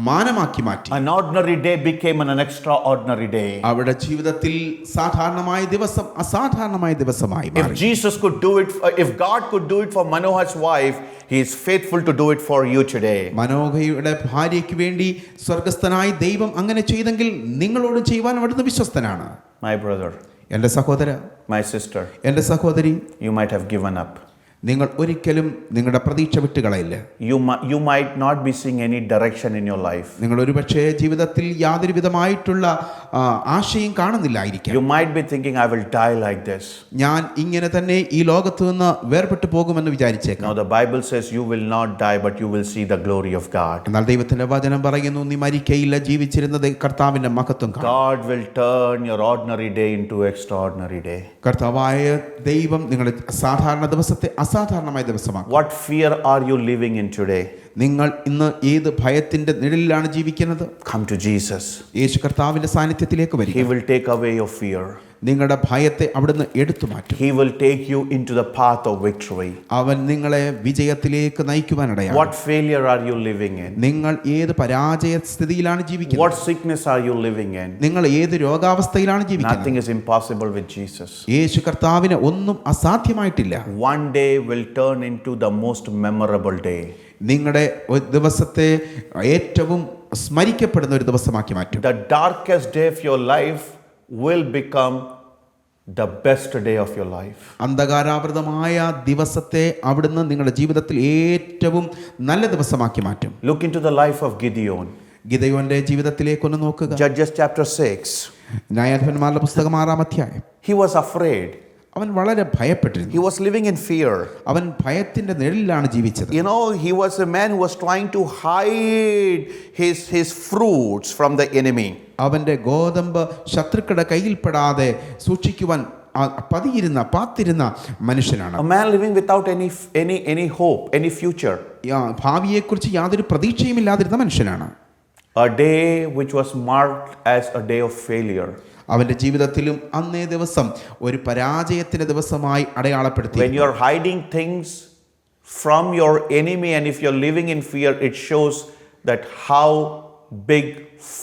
മാനമാക്കി മാറ്റി. An ordinary day became an extraordinary day. അവളുടെ ജീവിതത്തിൽ സാധാരണമായ ദിവസം അസാധാരണമായ ദിവസമായി If മാറി. Jesus could do it, if God could do it for Manohar's wife, He is faithful to do it for you today. മനോഹയുടെ ഭാര്യയ്ക്ക് വേണ്ടി സ്വർഗസ്ഥനായ ദൈവം അങ്ങനെ ചെയ്തെങ്കിൽ നിങ്ങളോട് ചെയ്യുവാൻ അവിടുന്ന് വിശ്വസ്തനാണ്. My brother, എൻ്റെ സഹോദര, my sister, എൻ്റെ സഹോദരി, you might have given up. നിങ്ങൾ ഒരിക്കലും നിങ്ങളുടെ പ്രതീക്ഷ വിട്ടുകളയില്ല. You might not be seeing any direction in your life. നിങ്ങൾ ഒരുപക്ഷേ ജീവിതത്തിൽ യാതൊരു വിധമായിട്ടുള്ള ആശയം കാണുന്നില്ലായിരിക്കാം. You might be thinking, I will die like this. ഞാൻ ഇങ്ങനെ തന്നെ ഈ ലോകത്ത് നിന്ന് വേർപെട്ടു പോകുമെന്ന് വിചാരിച്ചേക്കാം. Now the Bible says you will not die, but you will see the glory of God. എന്നാൽ ദൈവത്തിന്റെ വചനം പറയുന്നു, നീ മരിക്കയില്ല, ജീവിച്ചിരുന്നത് കർത്താവിന്റെ മഹത്വം കാണും. God will turn your ordinary day into extraordinary day. കർത്താവായ ദൈവം നിങ്ങളുടെ സാധാരണ ദിവസത്തെ അസാധാരണമായ ദിവസമാണ്. What fear are you living in today? നിങ്ങൾ ഇന്ന് ഏത് ഭയത്തിന്റെ നിഴലിലാണ് ജീവിക്കുന്നത്? Come to Jesus. യേശു കർത്താവിന്റെ സാന്നിധ്യത്തിലേക്ക് വരിക. He will take away your fear. നിങ്ങളുടെ ഭയത്തെ അവിടുന്ന് എടുത്തു മാറ്റും. He will take you into the path of victory. അവൻ നിങ്ങളെ വിജയത്തിലേക്ക് നയിക്കുവാനിടയാണ്. What failure are you living in? നിങ്ങൾ ഏത് പരാജയ സ്ഥിതിയിലാണ് ജീവിക്കുന്നത്? What sickness are you living in? നിങ്ങൾ ഏത് രോഗാവസ്ഥയിലാണ് ജീവിക്കുന്നത്? Nothing is impossible with Jesus. യേശു കർത്താവിന് ഒന്നും അസാധ്യമായിട്ടില്ല. One day will turn into the most memorable day. നിങ്ങളുടെ ഒരു ദിവസത്തെ ഏറ്റവും സ്മരിക്കപ്പെടുന്ന ഒരു ദിവസമാക്കി മാറ്റും. The darkest day of your life will become the best day of your life. അന്ധകാരാവൃതമായ ദിവസത്തെ അവിടുന്ന് നിങ്ങളുടെ ജീവിതത്തിൽ ഏറ്റവും നല്ല ദിവസമാക്കി മാറ്റും. Look into the life of Gideon. ഗിദെയോന്റെ ജീവിതത്തിലേക്കൊന്ന് നോക്കുക. Judges chapter 6. ന്യായാധിപന്മാരുടെ പുസ്തകം 6-ാം അധ്യായം. He was afraid. അവൻ വളരെ ഭയപ്പെട്ടിരുന്നു. He was living in fear. അവൻ ഭയത്തിന്റെ നിഴലിലാണ് ജീവിച്ചത്. You know, he was a man who was trying to hide his fruits from the enemy. അവന്റെ ഗോതമ്പ് ശത്രുക്കളുടെ കയ്യിൽപ്പെടാതെ സൂക്ഷിക്കുവാൻ പാത്തിരുന്ന മനുഷ്യനാണ്. A man living without any hope, any future. ഭാവിയെക്കുറിച്ച് യാതൊരു പ്രതീക്ഷയും ഇല്ലാതിരുന്ന മനുഷ്യനാണ്. A day which was marked as a day of failure. അവന്റെ ജീവിതത്തിലും അന്നേ ദിവസം ഒരു പരാജയത്തിന്റെ ദിവസമായി അടയാളപ്പെടുത്തി. When you are hiding things from your enemy, and if you're living in fear, it shows that how big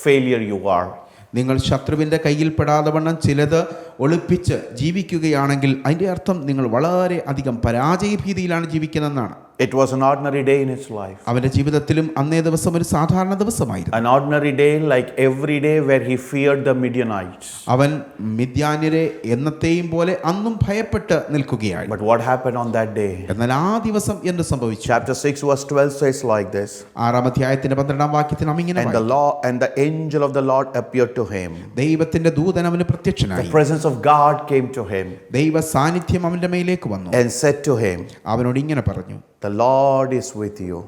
failure you are. നിങ്ങൾ ശത്രുവിൻ്റെ കയ്യിൽപ്പെടാതെ വണ്ണം ചിലത് ഒളിപ്പിച്ച് ജീവിക്കുകയാണെങ്കിൽ അതിൻ്റെ അർത്ഥം നിങ്ങൾ വളരെ അധികം പരാജയഭീതിയിലാണ് ജീവിക്കുന്നതെന്നാണ്. It was an ordinary day in his life. അവൻ്റെ ജീവിതത്തിലും അന്നേ ദിവസം ഒരു സാധാരണ ദിവസമായിരുന്നു. An ordinary day like every day where he feared the Midianites. അവൻ മിദ്യാന്യരെ എന്നത്തെയും പോലെ അന്നും ഭയപ്പെട്ട് നിൽക്കുകയായി. But what happened on that day? എന്നാൽ ആ ദിവസം എന്ത് സംഭവിച്ചു? Chapter 6 verse 12 says like this. 6-ാം അധ്യായത്തിന്റെ 12-ാം വാക്യത്തിൽ നാം ഇങ്ങനെ വായിക്കുന്നു. And the angel of the Lord appeared to him. ദൈവത്തിന്റെ ദൂതൻ അവന് പ്രത്യക്ഷനായി. The presence of God came to him. ദൈവ സാന്നിധ്യം അവന്റെ മേലേക്ക് വന്നു. And said to him, അവനോട് ഇങ്ങനെ പറഞ്ഞു, the Lord is with you.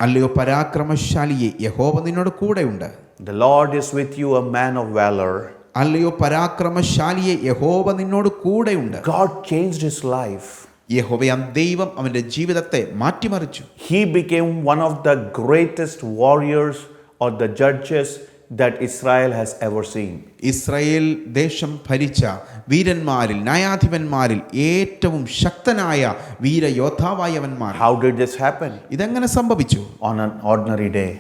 അല്ലയോ പരാക്രമശാലിയെ, യഹോവ നിന്നോട് കൂടെയുണ്ട്. The Lord is with you, a man of valor. അല്ലയോ പരാക്രമശാലിയെ, യഹോവ നിന്നോട് കൂടെയുണ്ട്. God changed his life. യഹോവയാം ദൈവം അവന്റെ ജീവിതത്തെ മാറ്റിമറിച്ചു. He became one of the greatest warriors or the judges that Israel has ever seen. Israel ദേശം ഭരിച്ച വീരന്മാരിൽ, ന്യായാധിപന്മാരിൽ ഏറ്റവും ശക്തനായ വീരയോദ്ധാവായി അവൻ മാറി. How did this happen? ഇതെങ്ങനെ സംഭവിച്ചു? On an ordinary day.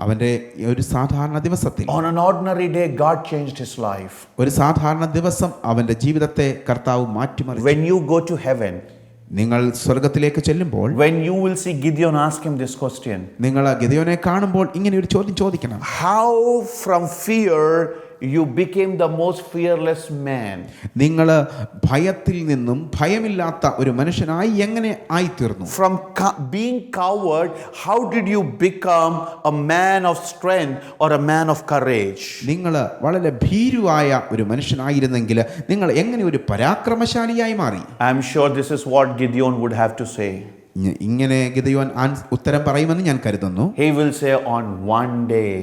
അവന്റെ ഒരു സാധാരണ ദിവസത്തിൽ. On an ordinary day, God changed his life. ഒരു സാധാരണ ദിവസം അവന്റെ ജീവിതത്തെ കർത്താവ് മാറ്റിമറിച്ചു. When you go to heaven, നിങ്ങൾ സ്വർഗത്തിലേക്ക് ചെല്ലുമ്പോൾ, when you will see Gideon, ask him this question. നിങ്ങൾ ഗിദെയോനെ കാണുമ്പോൾ ഇങ്ങനെ ഒരു ചോദ്യം ചോദിക്കണം. How from fear you became the most fearless man? നിങ്ങൾ ഭയത്തിൽ നിന്നും ഭയമില്ലാത്ത ഒരു മനുഷ്യനായി എങ്ങനെ ആയിത്തീർന്നു? From being coward, how did you become a man of strength or a man of courage? നിങ്ങൾ വളരെ ഭീരുവായ ഒരു മനുഷ്യനായിരുന്നെങ്കിൽ നിങ്ങൾ എങ്ങനെ ഒരു പരാക്രമശാലിയായി മാറി? I am sure this is what Gideon would have to say. ഇങ്ങനെ ഗിദെയോൻ ഉത്തരം പറയുമെന്ന് ഞാൻ കരുതുന്നു. He will say, on one day.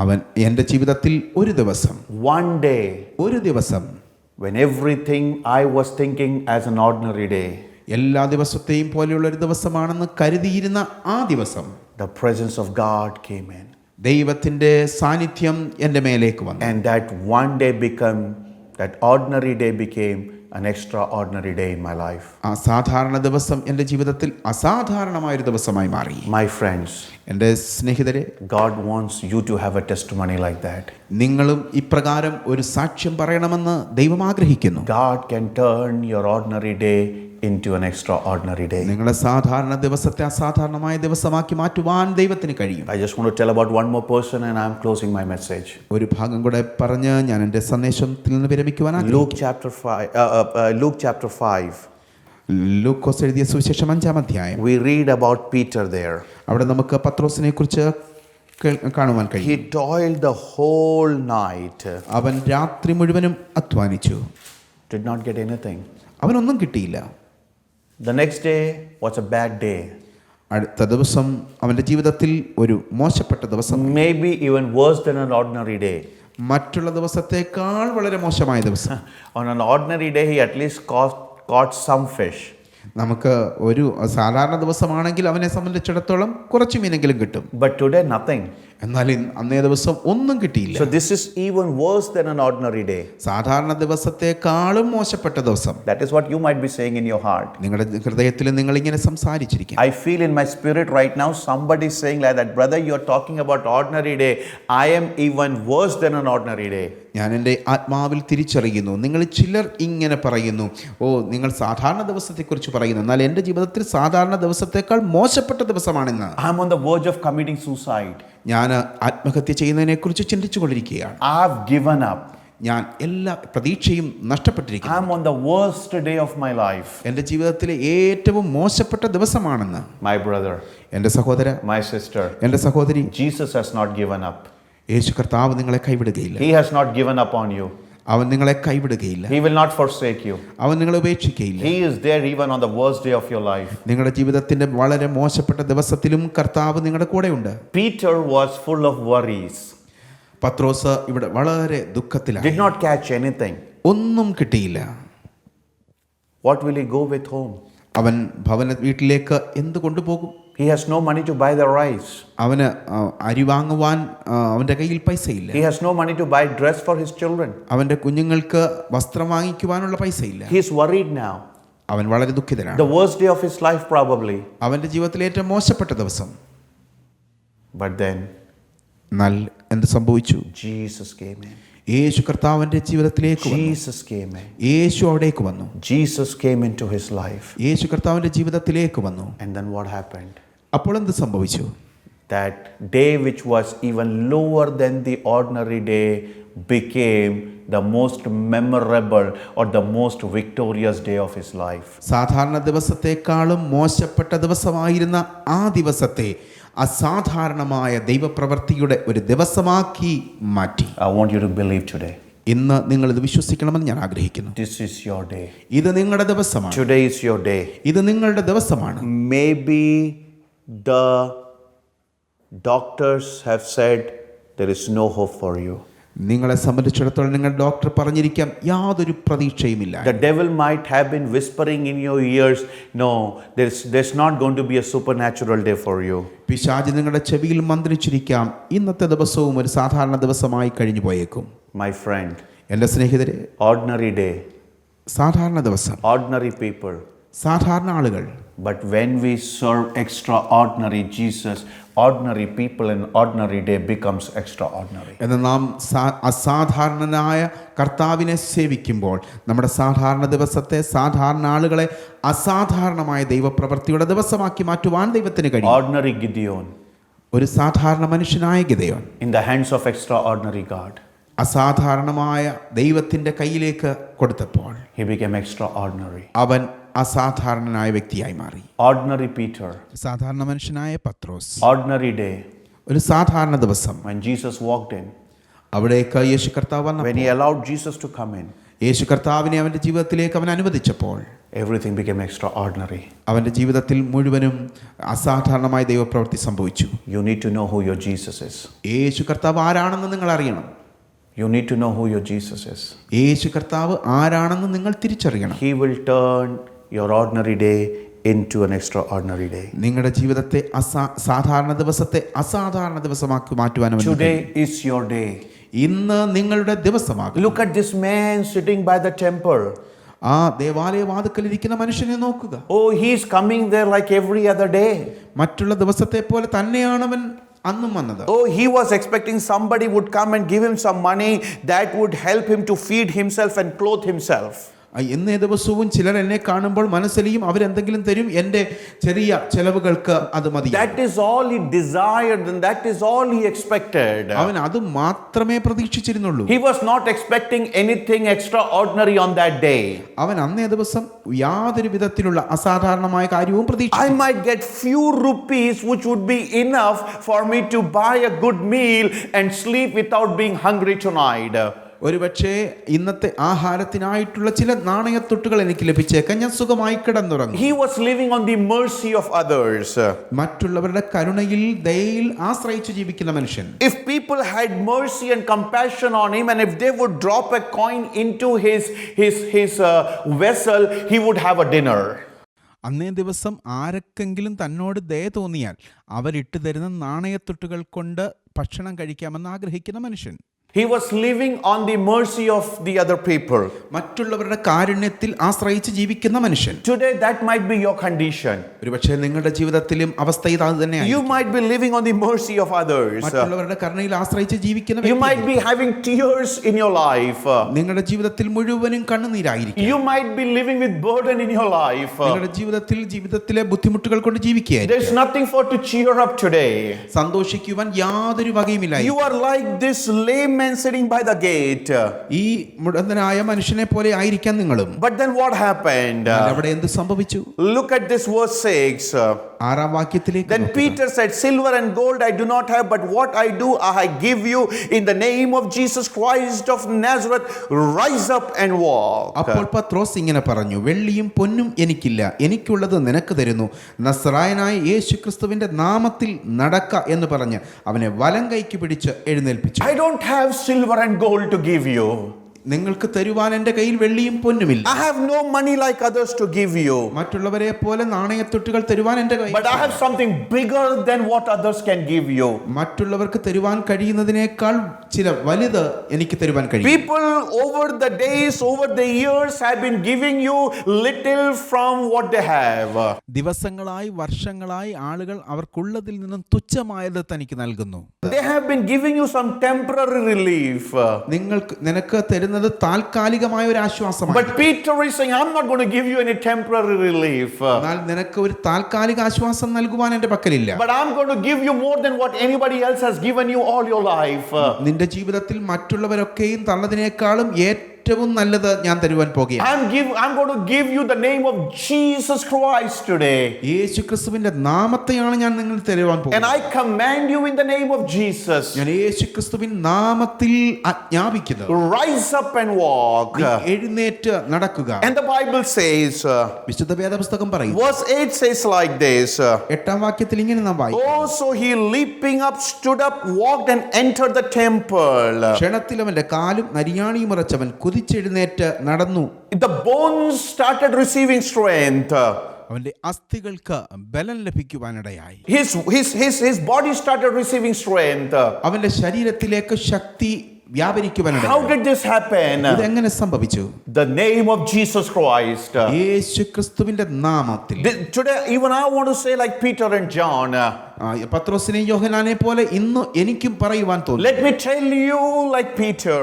അവൻ എൻ്റെ ജീവിതത്തിൽ ഒരു ദിവസം, one day, ഒരു ദിവസം, when everything I was thinking as an ordinary day, എല്ലാ ദിവസത്തെയും പോലെയുള്ള ഒരു ദിവസമാണെന്ന് കരുതിയിരുന്ന ആ ദിവസം, the presence of God came in. ദൈവത്തിൻ്റെ സാന്നിധ്യം എൻ്റെ മേലേക്ക് വന്നു. And that ordinary day became an extraordinary day in my life. ആ സാധാരണ ദിവസം എൻ്റെ ജീവിതത്തിൽ അസാധാരണമായൊരു ദിവസമായി മാറി. My friends, എൻ്റെ സ്നേഹിതരെ, God wants you to have a testimony like that. നിങ്ങളും ഇപ്രകാരം ഒരു സാക്ഷ്യം പറയണമെന്ന് ദൈവം ആഗ്രഹിക്കുന്നു. God can turn your ordinary day into an extraordinary day. നിങ്ങളുടെ സാധാരണ ദിവസത്തെ അസാധാരണമായ ദിവസമാക്കി മാറ്റുവാൻ ദൈവത്തിന് കഴിയും. I just want to tell about one more person and I am closing my message. ഒരു ഭാഗം കൂടെ പറഞ്ഞ് ഞാൻ എൻ്റെ സന്ദേശത്തിൽ നിന്ന് വിരമിക്കുവാൻ Luke chapter 5. ലൂക്കോസ് എഴുതിയ സുവിശേഷം 5-ാം അധ്യായം. We read about Peter there. അവിടെ നമുക്ക് പത്രോസിനെ കുറിച്ച് കാണുവാൻ കഴിയും. He toiled the whole night. അവൻ രാത്രി മുഴുവനും അധ്വാനിച്ചു. Did not get anything. അവനൊന്നും കിട്ടിയില്ല. The next day was a bad day. അടുത്ത ദിവസം അവൻ്റെ ജീവിതത്തിൽ ഒരു മോശപ്പെട്ട ദിവസം. Maybe even worse than an ordinary day. മറ്റുള്ള ദിവസത്തേക്കാൾ വളരെ മോശമായ ദിവസം. On an ordinary day he at least caught some fish. നമുക്ക് ഒരു സാധാരണ ദിവസമാണെങ്കിൽ അവനെ സംബന്ധിച്ചിടത്തോളം കുറച്ച് മീനെങ്കിലും കിട്ടും. But today nothing. എന്നാൽ അന്നേ ദിവസം ഒന്നും കിട്ടിയില്ല. So this is even worse than an ordinary day. സാധാരണ ദിവസത്തെക്കാളും മോശപ്പെട്ട ദിവസം. That is what you might be saying in your heart. നിങ്ങളുടെ ഹൃദയത്തിൽ നിങ്ങൾ ഇങ്ങനെ സംസാരിച്ചിരിക്കും. I feel in my spirit right now somebody is saying like that, brother, you are talking about ordinary day. I am even worse than an ordinary day. ഞാൻ എൻ്റെ ആത്മാവിൽ തിരിച്ചറിയുന്നു, നിങ്ങൾ ചിലർ ഇങ്ങനെ പറയുന്നു, ഓ നിങ്ങൾ സാധാരണ ദിവസത്തെക്കുറിച്ച് പറയുന്നു, എന്നാൽ എൻ്റെ ജീവിതത്തിൽ സാധാരണ ദിവസത്തേക്കാൾ മോശപ്പെട്ട ദിവസമാണെന്ന്. I am on the verge of committing suicide. ഞാൻ ആത്മഹത്യ ചെയ്യുന്നതിനെക്കുറിച്ച് ചിന്തിച്ചു കൊണ്ടിരിക്കുകയാണ്. I have given up. ഞാൻ എല്ലാ പ്രതീക്ഷയും നഷ്ടപ്പെട്ടിരിക്കുന്നു. I am on the worst day of my life. എൻ്റെ ജീവിതത്തിലെ ഏറ്റവും മോശപ്പെട്ട ദിവസമാണെന്ന്. My brother, എൻ്റെ സഹോദര, my sister, എൻ്റെ സഹോദരി, Jesus has not given up. യേശു കർത്താവ് നിങ്ങളെ കൈവിടുകയില്ല. He has not given up on you. അവൻ നിങ്ങളെ കൈവിടുകയില്ല. He will not forsake you. അവൻ നിങ്ങളെ ഉപേക്ഷിക്കുകയില്ല. He is there even on the worst day of your life. നിങ്ങളുടെ ജീവിതത്തിന്റെ വളരെ മോശപ്പെട്ട ദിവസത്തിലും കർത്താവ് നിങ്ങളുടെ കൂടെയുണ്ട്. Peter was full of worries. പത്രോസ് ഇവിടെ വളരെ ദുഃഖത്തിലാണ്. Did not catch anything. ഒന്നും കിട്ടിയില്ല. What will he go with home? അവൻ വീട്ടിലേക്ക് എന്ത് കൊണ്ടുപോകും? He has no money to buy the rice. അവന് അരി വാങ്ങുവാൻ അവന്റെ കയ്യിൽ പൈസയില്ല. He has no money to buy dress for his children. അവന്റെ കുഞ്ഞുങ്ങൾക്ക് വസ്ത്രം വാങ്ങിക്കുവാനുള്ള പൈസയില്ല. He is worried now. അവൻ വളരെ ദുഃഖിതനാണ്. The worst day of his life probably. അവന്റെ ജീവിതത്തിലെ ഏറ്റവും മോശപ്പെട്ട ദിവസം. But then എന്നാൽ എന്ത് സംഭവിച്ചു? Jesus came in. യേശു കർത്താവിന്റെ ജീവിതത്തിലേക്ക് വന്നു. Jesus came in. യേശു അവിടേക്ക് വന്നു. Jesus came into his life. യേശു കർത്താവിന്റെ ജീവിതത്തിലേക്ക് വന്നു. And then what happened? അപ്പോൾ എന്ത് സംഭവിച്ചു? That day which was even lower than the ordinary day became the most memorable or the most victorious day of his life. സാധാരണ ദിവസത്തെക്കാളും മോശപ്പെട്ട ദിവസമായിരുന്ന ആ ദിവസത്തെ അസാധാരണമായ ദൈവപ്രവൃത്തിയുടെ ഒരു ദിവസമാക്കി മാറ്റി. I want you to believe today. ഇന്ന് നിങ്ങൾ ഇത് വിശ്വസിക്കണമെന്ന് ഞാൻ ആഗ്രഹിക്കുന്നു. This is your day. ഇത് നിങ്ങളുടെ ദിവസമാണ്. Today is your day. ഇത് നിങ്ങളുടെ ദിവസമാണ്. Maybe the doctors have said there is no hope for you. നിങ്ങളെ സംബന്ധിച്ചിടത്തോളം നിങ്ങൾ ഡോക്ടർ പറഞ്ഞിരിക്കാം യാതൊരു പ്രതീക്ഷയുമില്ല. The devil might have been whispering in your ears, no, there's not going to be a supernatural day for you. പിശാച് നിങ്ങളുടെ ചെവിയിൽ മന്ത്രിച്ചിരിക്കാം ഇന്നത്തെ ദിവസവും ഒരു സാധാരണ ദിവസമായി കഴിഞ്ഞു പോയേക്കും. My friend, എൻ്റെ സ്നേഹിതരെ, ordinary day, സാധാരണ ദിവസം, ordinary people. സാധാരണ ആളുകൾ. But when we serve extraordinary Jesus, ordinary people and ordinary day becomes extraordinary. എന്നാൽ നാം അസാധാരണനായ കർത്താവിനെ സേവിക്കുമ്പോൾ നമ്മുടെ സാധാരണ ദിവസത്തെ സാധാരണ ആളുകളെ അസാധാരണമായ ദൈവപ്രവൃത്തിയുടെ ദിവസമാക്കി മാറ്റുവാൻ ദൈവത്തിന് കഴിയും. Ordinary Gideon, ഒരു സാധാരണ മനുഷ്യനായ Gideon, in the hands of extraordinary God, അസാധാരണമായ ദൈവത്തിന്റെ കയ്യിലേക്ക് കൊടുത്തപ്പോൾ he became extraordinary. അവൻ അസാധാരണനായ വ്യക്തിയായി മാറി. Ordinary Peter, സാധാരണ മനുഷ്യനായ പത്രോസ്, ordinary day, ഒരു സാധാരണ ദിവസം when Jesus walked in, അവിടേക്ക് യേശു കർത്താവ് when വന്നപ്പോൾ, he allowed Jesus to come in, യേശു കർത്താവിനെ അവന്റെ ജീവിതത്തിലേക്ക് അവൻ അനുവദിച്ചപ്പോൾ everything became extraordinary. അവന്റെ ജീവിതത്തിൽ മുഴുവനും അസാധാരണമായ ദൈവപ്രവൃത്തി സംഭവിച്ചു. You need to know who your Jesus is. യേശു കർത്താവ് ആരാണെന്ന് നിങ്ങൾ അറിയണം. You need to know who your Jesus is. യേശു കർത്താവ് ആരാണെന്ന് നിങ്ങൾ തിരിച്ചറിയണം. He will turn your ordinary day into an extraordinary day. നിങ്ങളുടെ ജീവിതത്തെ സാധാരണ ദിവസത്തെ അസാധാരണ ദിവസമാക്കി മാറ്റുവാൻ അവൻ Today is your day. ഇന്ന് നിങ്ങളുടെ ദിവസമാകും. Look at this man sitting by the temple. ആ ദേവാലയ വാതിക്കലിരിക്കുന്ന മനുഷ്യനെ നോക്കുക. Oh, he's coming there like every other day. മറ്റുള്ള ദിവസത്തെ പോലെ തന്നെയാണ് അവൻ അന്നും വന്നത്. Oh, he was expecting somebody would come and give him some money that would help him to feed himself and clothe himself. എന്നേ ദിവസവും ചിലർ എന്നെ കാണുമ്പോൾ മനസ്സിലെയും അവരെന്തെങ്കിലും തരും, എൻ്റെ ചെറിയ ചെലവുകൾക്ക് അത് മതി. That is all he desired and that is all he expected. അവൻ അത് മാത്രമേ പ്രതീക്ഷിച്ചിരുന്നുള്ളൂ. He was not expecting anything extraordinary on that day. അവൻ അന്നേ ദിവസം യാതൊരു വിധത്തിലുള്ള അസാധാരണമായ കാര്യവും I പ്രതീക്ഷിച്ചു. might get few rupees which would be enough for me to buy a good meal and sleep without being hungry tonight. ഒരുപക്ഷെ ഇന്നത്തെ ആഹാരത്തിനായിട്ടുള്ള ചില നാണയത്തൊട്ടുകൾ എനിക്ക് ലഭിച്ചേക്കാം, ഞാൻ സുഖമായി കിടന്നുറങ്ങും. He was living on the mercy of others. മറ്റുള്ളവരുടെ കരുണയിൽ ദയയിൽ ആശ്രയിച്ച് ജീവിക്കുന്ന മനുഷ്യൻ. If people had mercy and compassion on him, and if they would drop a coin into his vessel, he would have a dinner. അന്നേ ദിവസം ആരൊക്കെങ്കിലും തന്നോട് ദയ തോന്നിയാൽ അവരിട്ട് തരുന്ന നാണയത്തൊട്ടുകൾ കൊണ്ട് ഭക്ഷണം കഴിക്കാമെന്ന് ആഗ്രഹിക്കുന്ന മനുഷ്യൻ. He was living on the mercy of the other people. മറ്റുള്ളവരുടെ കാരുണ്യത്തിൽ ആശ്രയിച്ച് ജീവിക്കുന്ന മനുഷ്യൻ. Today that might be your condition. ഒരുപക്ഷെ നിങ്ങളുടെ ജീവിതത്തിലും അവസ്ഥ ഇത് തന്നെയാണ്. You might be living on the mercy of others. മറ്റുള്ളവരുടെ കരുണയിൽ ആശ്രയിച്ച് ജീവിക്കുന്ന You might be having tears in your life. നിങ്ങളുടെ ജീവിതത്തിൽ മുഴുവനും കണ്ണുനീരായിരിക്കും. You might be living with burden in your life. നിങ്ങളുടെ ജീവിതത്തിലെ ബുദ്ധിമുട്ടുകൾ കൊണ്ട് ജീവിക്കുകയായിരിക്കും. There's nothing for to cheer up today. സന്തോഷിക്കുവാൻ യാതൊരു വകയുമില്ല. You are like this lame man sitting by the gate. ഈ മുടന്തനായ മനുഷ്യനെ പോലെ ആയിരിക്കാം നിങ്ങളും. But then what happened? അവിടെ എന്ത് സംഭവിച്ചു? Look at this verse 6. ആറാം വാക്യത്തിലേക്ക്. Then Peter said, silver and gold I do not have, but what I do I give you. In the name of Jesus Christ of Nazareth, rise up and walk. അപ്പോൾ പത്രോസ് ഇങ്ങനെ പറഞ്ഞു, വെള്ളിയും പൊന്നും എനിക്കില്ല, എനിക്കുള്ളത് നിനക്ക് തരുന്നു. നസ്രായനായ യേശു ക്രിസ്തുവിന്റെ നാമത്തിൽ നടക്ക എന്ന് പറഞ്ഞ് അവനെ വലം കൈക്ക് പിടിച്ച് എഴുന്നേൽപ്പിച്ചു. I don't have silver and gold to give you. നിങ്ങൾക്ക് തരുവാൻ എൻ്റെ കയ്യിൽ വെള്ളിയും പൊന്നുമില്ല. I have no money like others to give you. മറ്റുള്ളവരെ പോലെ നാണയത്തൊട്ടുകൾ തരുവാൻ എൻ്റെ കയ്യിൽ. But I have something bigger than what others can give you. മറ്റുള്ളവർക്ക് തരുവാൻ കഴിയുന്നതിനേക്കാൾ ചില വലുത് എനിക്ക് തരുവാൻ കഴിയും. People over the days, over the years have been giving you little from what they have. ദിവസങ്ങളായി വർഷങ്ങളായി ആളുകൾ അവർക്കുള്ളതിൽ നിന്നും തുച്ഛമായത് തനിക്ക് നൽകുന്നു. They have been giving you some temporary relief. നിനക്ക് തരുന്നത് താൽക്കാലികമായ ഒരു ആശ്വാസമാണ്. But Peter is saying, I'm not going to give you any temporary relief. എന്നാൽ നിനക്ക് ഒരു താൽക്കാലിക ആശ്വാസം നൽകുവാൻ എൻ്റെ പക്കലില്ല. But I'm going to give you more than what anybody else has given you all your life. നിന്റെ ജീവിതത്തിൽ മറ്റുള്ളവരൊക്കെയും തന്നതിനേക്കാളും ഏറ്റവും നല്ലത് ഞാൻ തരുവാൻ പോകുകയാണ്. I'm going to give you the name of Jesus Christ today. യേശുക്രിസ്തുവിന്റെ നാമത്തെയാണ് ഞാൻ നിങ്ങൾക്ക് തരുവാൻ പോകുന്നത്. And I command you in the name of Jesus. ഞാൻ യേശുക്രിസ്തുവിൻ നാമത്തിൽ ആജ്ഞാപിക്കുന്നു. Rise up and walk. എഴുന്നേറ്റ് നടക്കുക. And the Bible says, വിശുദ്ധ വേദപുസ്തകം പറയുന്നു. verse 8 says like this. 8ാം വാക്യത്തിൽ ഇങ്ങനെ നാം വായിക്കുന്നു. Oh, so he leaping up, stood up, walked and entered the temple. ക്ഷണത്തിൽ അവന്റെ കാലും നരിയാണിയും ഉറച്ചവൻ കുതിച്ചെഴുന്നേറ്റ് നടന്നു. The bones started receiving strength. അവന്റെ അസ്ഥികൾക്ക് ബലം ലഭിക്കുവാനിടയായി. His body started receiving strength. അവന്റെ ശരീരത്തിലേക്ക് ശക്തി വ്യാപരിക്കുവാനിടയായി. How did this happen? ഇതെങ്ങനെ സംഭവിച്ചു? The name of Jesus Christ. യേശുക്രിസ്തുവിന്റെ നാമത്തിൽ. Today even I want to say like Peter and John. പത്രോസിനെയും യോഹന്നാനെ പോലെ ഇന്ന് എനിക്കും പറയുവാൻ തോന്നുന്നു. Let me tell you like Peter.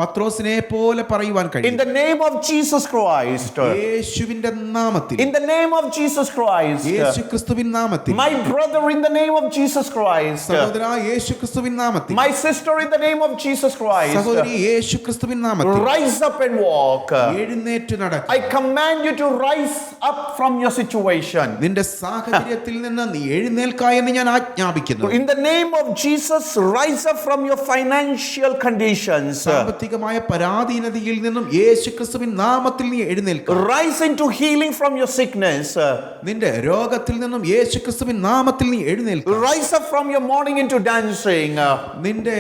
പത്രോസിനെ പോലെ പറയുവാൻ കഴിയും. In the name of Jesus Christ. യേശുവിന്റെ നാമത്തിൽ. In the name of Jesus Christ. യേശുക്രിസ്തുവിൻ നാമത്തിൽ. My brother in the name of Jesus Christ. സഹോദരാ യേശുക്രിസ്തുവിൻ നാമത്തിൽ. My sister in the name of Jesus Christ. സഹോദരി യേശുക്രിസ്തുവിൻ നാമത്തിൽ. Rise up and walk. എഴുന്നേറ്റ് നടക്കുക. I command you to rise up from your situation. നിന്റെ സാഹചര്യത്തിൽ നിന്ന് നീ എഴുന്നേൽക്കുക എന്ന് ഞാൻ ആജ്ഞാപിക്കുന്നു. In the name of Jesus, rise up from your financial conditions. സാമ്പത്തികമായ പരാധീനതയിൽ നിന്നും യേശുക്രിസ്തുവിൻ നാമത്തിൽ നീ എഴുന്നേൽക്കുക. Rise into healing from your sickness. നിന്റെ രോഗത്തിൽ നിന്നും യേശുക്രിസ്തുവിൻ നാമത്തിൽ നീ എഴുന്നേൽക്കുക. Rise up from your mourning into dancing. നിന്റെ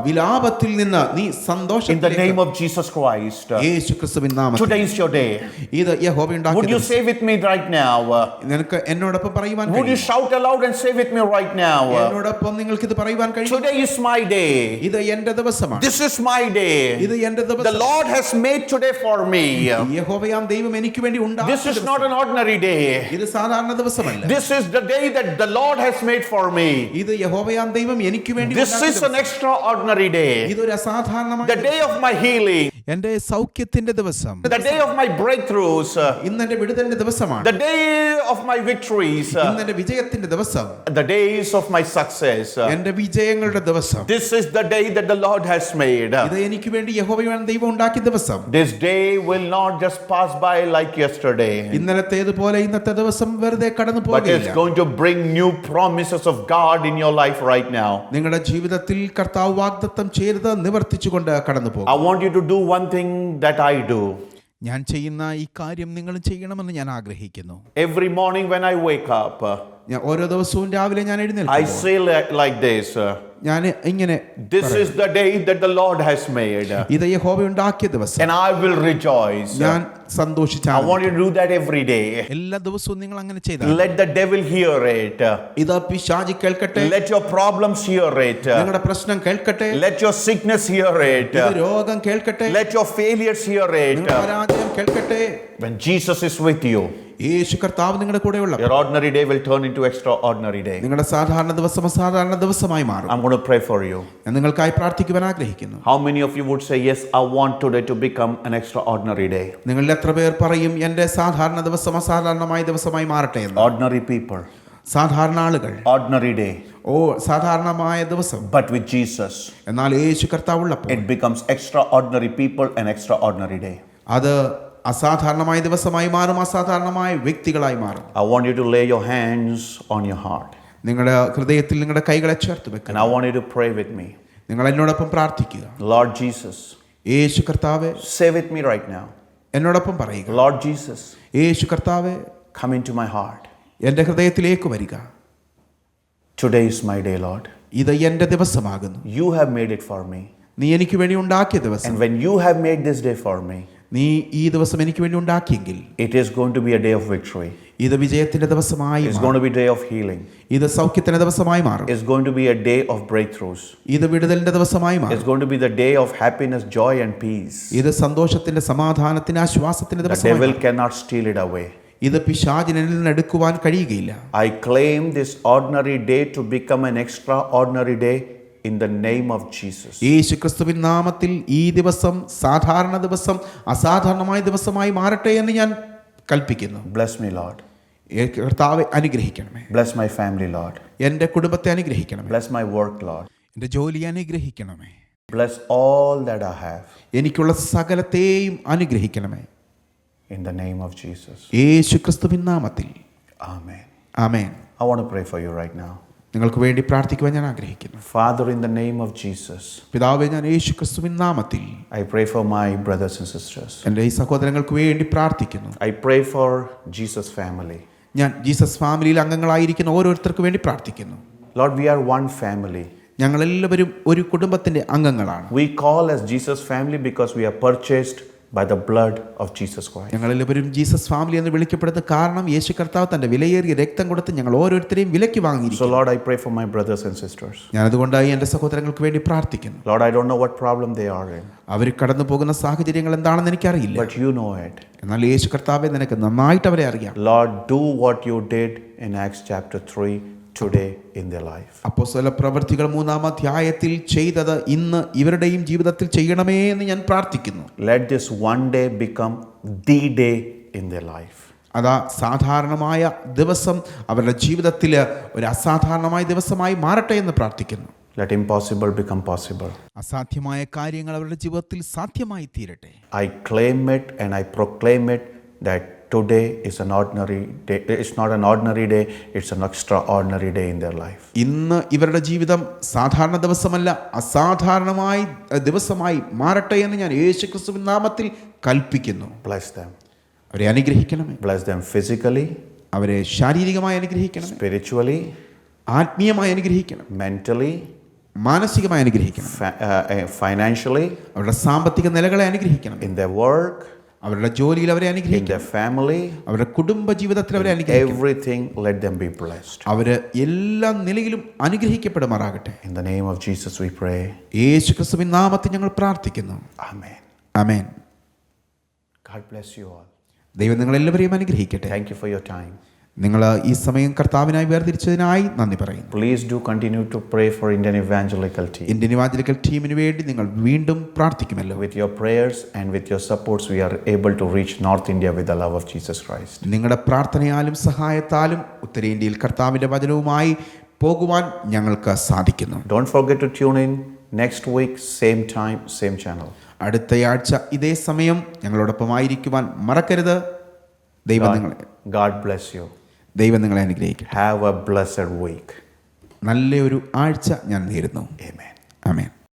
വിലാപത്തിൽ നിന്ന് നീ സന്തോഷത്തിലേക്ക്. In the name of Jesus Christ. യേശുക്രിസ്തുവിൻ നാമത്തിൽ. Today is your day. ഇത് യഹോവ ഉണ്ടാക്കിയ. Would you say with me right now? നിനക്ക് എന്നോടൊപ്പം പറയുവാൻ കഴിയും. Would you shout aloud and say with me right now? എന്നോടൊപ്പം നിങ്ങൾക്ക് ഇത് പറയുവാൻ കഴിയും. Today is my day. ഇത് എൻ്റെ ദിവസമാണ്. This is my day. ഇത് എൻ്റെ ദിവസം. The Lord has made today for me. യഹോവയാം ദൈവം എനിക്ക് വേണ്ടി ഉണ്ടാക്കിയ. This is not an ordinary day. ഇത് സാധാരണ ദിവസമല്ല. This is the day that the Lord has made for me. ഇത് യഹോവയാം ദൈവം എനിക്ക് വേണ്ടി This is an extraordinary day. ഇതൊരു അസാധാരണമായ. The day of my healing. എൻ്റെ സൗഖ്യത്തിന്റെ ദിവസം. The day of my breakthroughs. ഇന്ന് എൻ്റെ വിടുതലിന്റെ ദിവസമാണ്. The day of my victories. ഇന്ന് എൻ്റെ വിജയത്തിന്റെ ദിവസം. The days of my success. എൻ്റെ വിജയങ്ങളുടെ ദിവസം. This is the day that the Lord has made. ഇത് എനിക്ക് വേണ്ടി യഹോവയാണ് ദൈവം ഉണ്ടാക്കിയ ദിവസം. This day will not just pass by like yesterday. ഇന്നലത്തേതുപോലെ ഇന്നത്തെ ദിവസം വെറുതെ കടന്നു But it's പോകില്ല. going to bring new promises of God in your life right now. നിങ്ങളുടെ ജീവിതത്തിൽ കർത്താവ് വാഗ്ദത്തം ചെയ്തത് നിവർത്തിച്ചുകൊണ്ട് കടന്നു പോകും. I want you to do one thing that I do. ഞാൻ ചെയ്യുന്ന ഈ കാര്യം നിങ്ങൾ ചെയ്യണമെന്ന് ഞാൻ ആഗ്രഹിക്കുന്നു. Every morning when I wake up, ഞാൻ ഓരോ ദിവസവും രാവിലെ ഞാൻ I എഴുന്നേൽക്കുമ്പോൾ say like this. ഞാൻ ഇങ്ങനെ This is the day that the Lord has made. ഇത് യഹോവ ഉണ്ടാക്കിയ ദിവസം. And I will rejoice. ഞാൻ സന്തോഷിച്ചാൽ. I want you to do that every day. എല്ലാ ദിവസവും നിങ്ങൾ അങ്ങനെ ചെയ്താൽ. Let the devil hear it. ഇത് പിശാചി കേൾക്കട്ടെ. Let your problems hear it. നിങ്ങളുടെ പ്രശ്നം കേൾക്കട്ടെ. Let your sickness hear it. ഇത് രോഗം കേൾക്കട്ടെ. Let your failures hear it. നിങ്ങളുടെ പരാജയം കേൾക്കട്ടെ. When Jesus is with you, യേശു കർത്താവ് നിങ്ങളുടെ കൂടെ ഉള്ള. your ordinary day will turn into extraordinary day. നിങ്ങളുടെ സാധാരണ ദിവസം അസാധാരണ ദിവസമായി മാറും. I'm going to pray for you. ഞാൻ നിങ്ങൾക്കായി പ്രാർത്ഥിക്കുവാൻ ആഗ്രഹിക്കുന്നു. How many of you would say, yes, I want today to become an extraordinary day? നിങ്ങളിൽ എത്ര പേർ പറയും എൻ്റെ സാധാരണ ദിവസം അസാധാരണമായ ദിവസമായി മാറട്ടെ എന്ന്? Ordinary people. സാധാരണ ആളുകൾ. Ordinary day. സാധാരണമായ ദിവസം. But with Jesus, എന്നാൽ യേശു കർത്താവ് ഉള്ളപ്പോൾ it becomes extraordinary people and extraordinary day. അത് അസാധാരണമായ ദിവസമായി മാറും, അസാധാരണമായ വ്യക്തികളായി മാറും. I want you to lay your hands on your heart. നിങ്ങളുടെ ഹൃദയത്തിൽ നിങ്ങളുടെ കൈകളെ ചേർത്ത് And വെക്കുക. I want you to pray with me. നിങ്ങൾ എന്നോടൊപ്പം പ്രാർത്ഥിക്കുക. Lord Jesus, യേശു കർത്താവേ, say with me right now. എന്നോടൊപ്പം പറയുക. Lord Jesus, യേശു കർത്താവേ, come into my heart. എൻ്റെ ഹൃദയത്തിലേക്ക് വരിക. Today is my day, Lord. ഇത് എൻ്റെ ദിവസമാകുന്നു. You have made it for me. നീ എനിക്ക് വേണ്ടി ഉണ്ടാക്കിയ ദിവസം, And when you have made this day for me, നീ ഈ ദിവസം എനിക്ക് വേണ്ടി ഉണ്ടാക്കിയെങ്കിൽ it is going to be a day of victory. ഇത് വിജയത്തിന്റെ ദിവസമായി It's മാറും. going to be a day of healing. ഇത് സൗഖ്യത്തിന്റെ ദിവസമായി മാറും. It's going to be a day of breakthroughs. ഇത് വിടുതലിന്റെ ദിവസമായി It's മാറും. going to be the day of happiness, joy, and peace. ഇത് സന്തോഷത്തിന്റെ, സമാധാനത്തിന്റെ, ആശ്വാസത്തിന്റെ The ദിവസമായി devil മാറും. cannot steal it away. ഇത് പിശാചിനിൽ നിന്ന് എടുക്കുവാൻ കഴിയുകയില്ല. I claim this ordinary day to become an extraordinary day in the name of Jesus. യേശു ക്രിസ്തുവിൻ നാമത്തിൽ ഈ ദിവസം സാധാരണ ദിവസം അസാധാരണമായ ദിവസമായി മാറട്ടെ എന്ന് ഞാൻ കൽപ്പിക്കുന്നു. Bless me, Lord. കർത്താവെ അനുഗ്രഹിക്കണമേ. Bless my family, Lord. എൻ്റെ കുടുംബത്തെ അനുഗ്രഹിക്കണമേ. Bless my work, Lord. എൻ്റെ ജോലിയെ അനുഗ്രഹിക്കണമേ. Bless all that I have എനിക്കുള്ള സകലത്തെയും അനുഗ്രഹിക്കണമേ. in the name of Jesus. യേശു ക്രിസ്തുവിൻ നാമത്തിൽ. Amen. Amen. I want to pray for you right now. നിങ്ങൾക്ക് വേണ്ടി പ്രാർത്ഥിക്കുവാൻ ഞാൻ ആഗ്രഹിക്കുന്നു. Father, in the name of Jesus, പിതാവേ, ഞാൻ യേശു ക്രിസ്തുവിൻ നാമത്തിൽ I pray for my brothers and sisters. എൻ്റെ ഈ സഹോദരങ്ങൾക്ക് വേണ്ടി പ്രാർത്ഥിക്കുന്നു. I pray for Jesus' family. ഞാൻ ജീസസ് ഫാമിലിയിൽ അംഗങ്ങളായിരിക്കുന്ന ഓരോരുത്തർക്ക് വേണ്ടി പ്രാർത്ഥിക്കുന്നു. Lord, we are one family. ഞങ്ങളെല്ലാവരും ഒരു കുടുംബത്തിന്റെ അംഗങ്ങളാണ്. We call as Jesus' family because we are purchased by the blood of Jesus Christ. ഞങ്ങളെല്ലാവരും ജീസസ് ഫാമിലി എന്ന് വിളിക്കപ്പെടുന്ന കാരണം യേശു കർത്താവ് തന്റെ വിലയേറിയ രക്തം കൊടുത്ത് ഞങ്ങൾ ഓരോരുത്തരെയും വിലയ്ക്ക് So വാങ്ങിയിരിക്കുന്നു. Lord, I pray for my brothers and sisters. ഞാൻ അതുകൊണ്ടായി എൻ്റെ സഹോദരങ്ങൾക്ക് വേണ്ടി പ്രാർത്ഥിക്കുന്നു. Lord, I don't know what problem they are in, അവർ കടന്നു പോകുന്ന സാഹചര്യങ്ങൾ എന്താണെന്ന് എനിക്കറിയില്ല. but you know it. എന്നാൽ യേശു കർത്താവെ, നിനക്ക് നന്നായിട്ട് അവരെ അറിയാം. Lord, do what you did in Acts chapter 3 today in their life. അപ്പോസ്തല പ്രവൃത്തികൾ 3-ാം അധ്യായത്തിൽ ചെയ്തത് ഇന്ന് ഇവരുടെയും ജീവിതത്തിൽ ചെയ്യണമേ എന്ന് ഞാൻ പ്രാർത്ഥിക്കുന്നു. Let this one day become the day in their life. അതാ സാധാരണമായ ദിവസം അവരുടെ ജീവിതത്തിൽ ഒരു അസാധാരണമായ ദിവസമായി മാറട്ടെ എന്ന് പ്രാർത്ഥിക്കുന്നു. Let impossible become possible. അസാധ്യമായ കാര്യങ്ങൾ അവരുടെ ജീവിതത്തിൽ സാധ്യമായി തീരട്ടെ. I claim it and I proclaim it that today is an ordinary day. It's not an ordinary day, it's an extraordinary day in their life. ഇന്ന് ഇവരുടെ ജീവിതം സാധാരണ ദിവസമല്ല, അസാധാരണമായ ദിവസമായി മാറട്ടെ എന്ന് ഞാൻ യേശുക്രിസ്തുവിൻ നാമത്തിൽ കൽപ്പിക്കുന്നു. Bless them. അവരെ അനുഗ്രഹിക്കണമേ. Bless them physically, അവരെ ശാരീരികമായി അനുഗ്രഹിക്കണം, spiritually, ആത്മീയമായി അനുഗ്രഹിക്കണം, mentally, മാനസികമായി അനുഗ്രഹിക്കണം, financially, അവരുടെ സാമ്പത്തിക നിലകളെ അനുഗ്രഹിക്കണം, in their work, അവരുടെ ജോലിയിൽ അവരെ in അനുഗ്രഹിക്കണം, their family, അവരുടെ കുടുംബ ജീവിതത്തിൽ അവരെ അനുഗ്രഹിക്കണം. everything, let them be blessed. അവര് എല്ലാ നിലയിലും അനുഗ്രഹിക്കപ്പെടുമാറാകട്ടെ. In the name of Jesus we pray. യേശുക്രിസ്തുവിൻ നാമത്തിൽ ഞങ്ങൾ പ്രാർത്ഥിക്കുന്നു. Amen. Amen. God bless you all. ദൈവം നിങ്ങളെല്ലാവരെയും അനുഗ്രഹിക്കട്ടെ. Thank you for your time. നിങ്ങൾ ഈ സമയം കർത്താവിനായി വേർതിരിച്ചതിനായി നന്ദി പറയുന്നു. Please do continue to pray for Indian Evangelical Team. Indian evangelical ടീമിന് വേണ്ടി നിങ്ങൾ വീണ്ടും പ്രാർത്ഥിക്കുമല്ലോ. With your prayers and with your supports, we are able to reach North India with the love of Jesus Christ. നിങ്ങളുടെ പ്രാർത്ഥനയാലും സഹായത്താലും ഉത്തരേന്ത്യയിൽ കർത്താവിന്റെ വചനവുമായി പോകുവാൻ ഞങ്ങൾക്ക് സാധിക്കുന്നു. Don't forget to tune in next week, same time, same channel. അടുത്തയാഴ്ച ഇതേ സമയം ഞങ്ങളോടൊപ്പമായിരിക്കുവാൻ മറക്കരുത്. God bless you. ദൈവം നിങ്ങളെ അനുഗ്രഹിക്കട്ടെ. Have a blessed week. നല്ലൊരു ആഴ്ച ഞാൻ നേരുന്നു. Amen. ആമേൻ.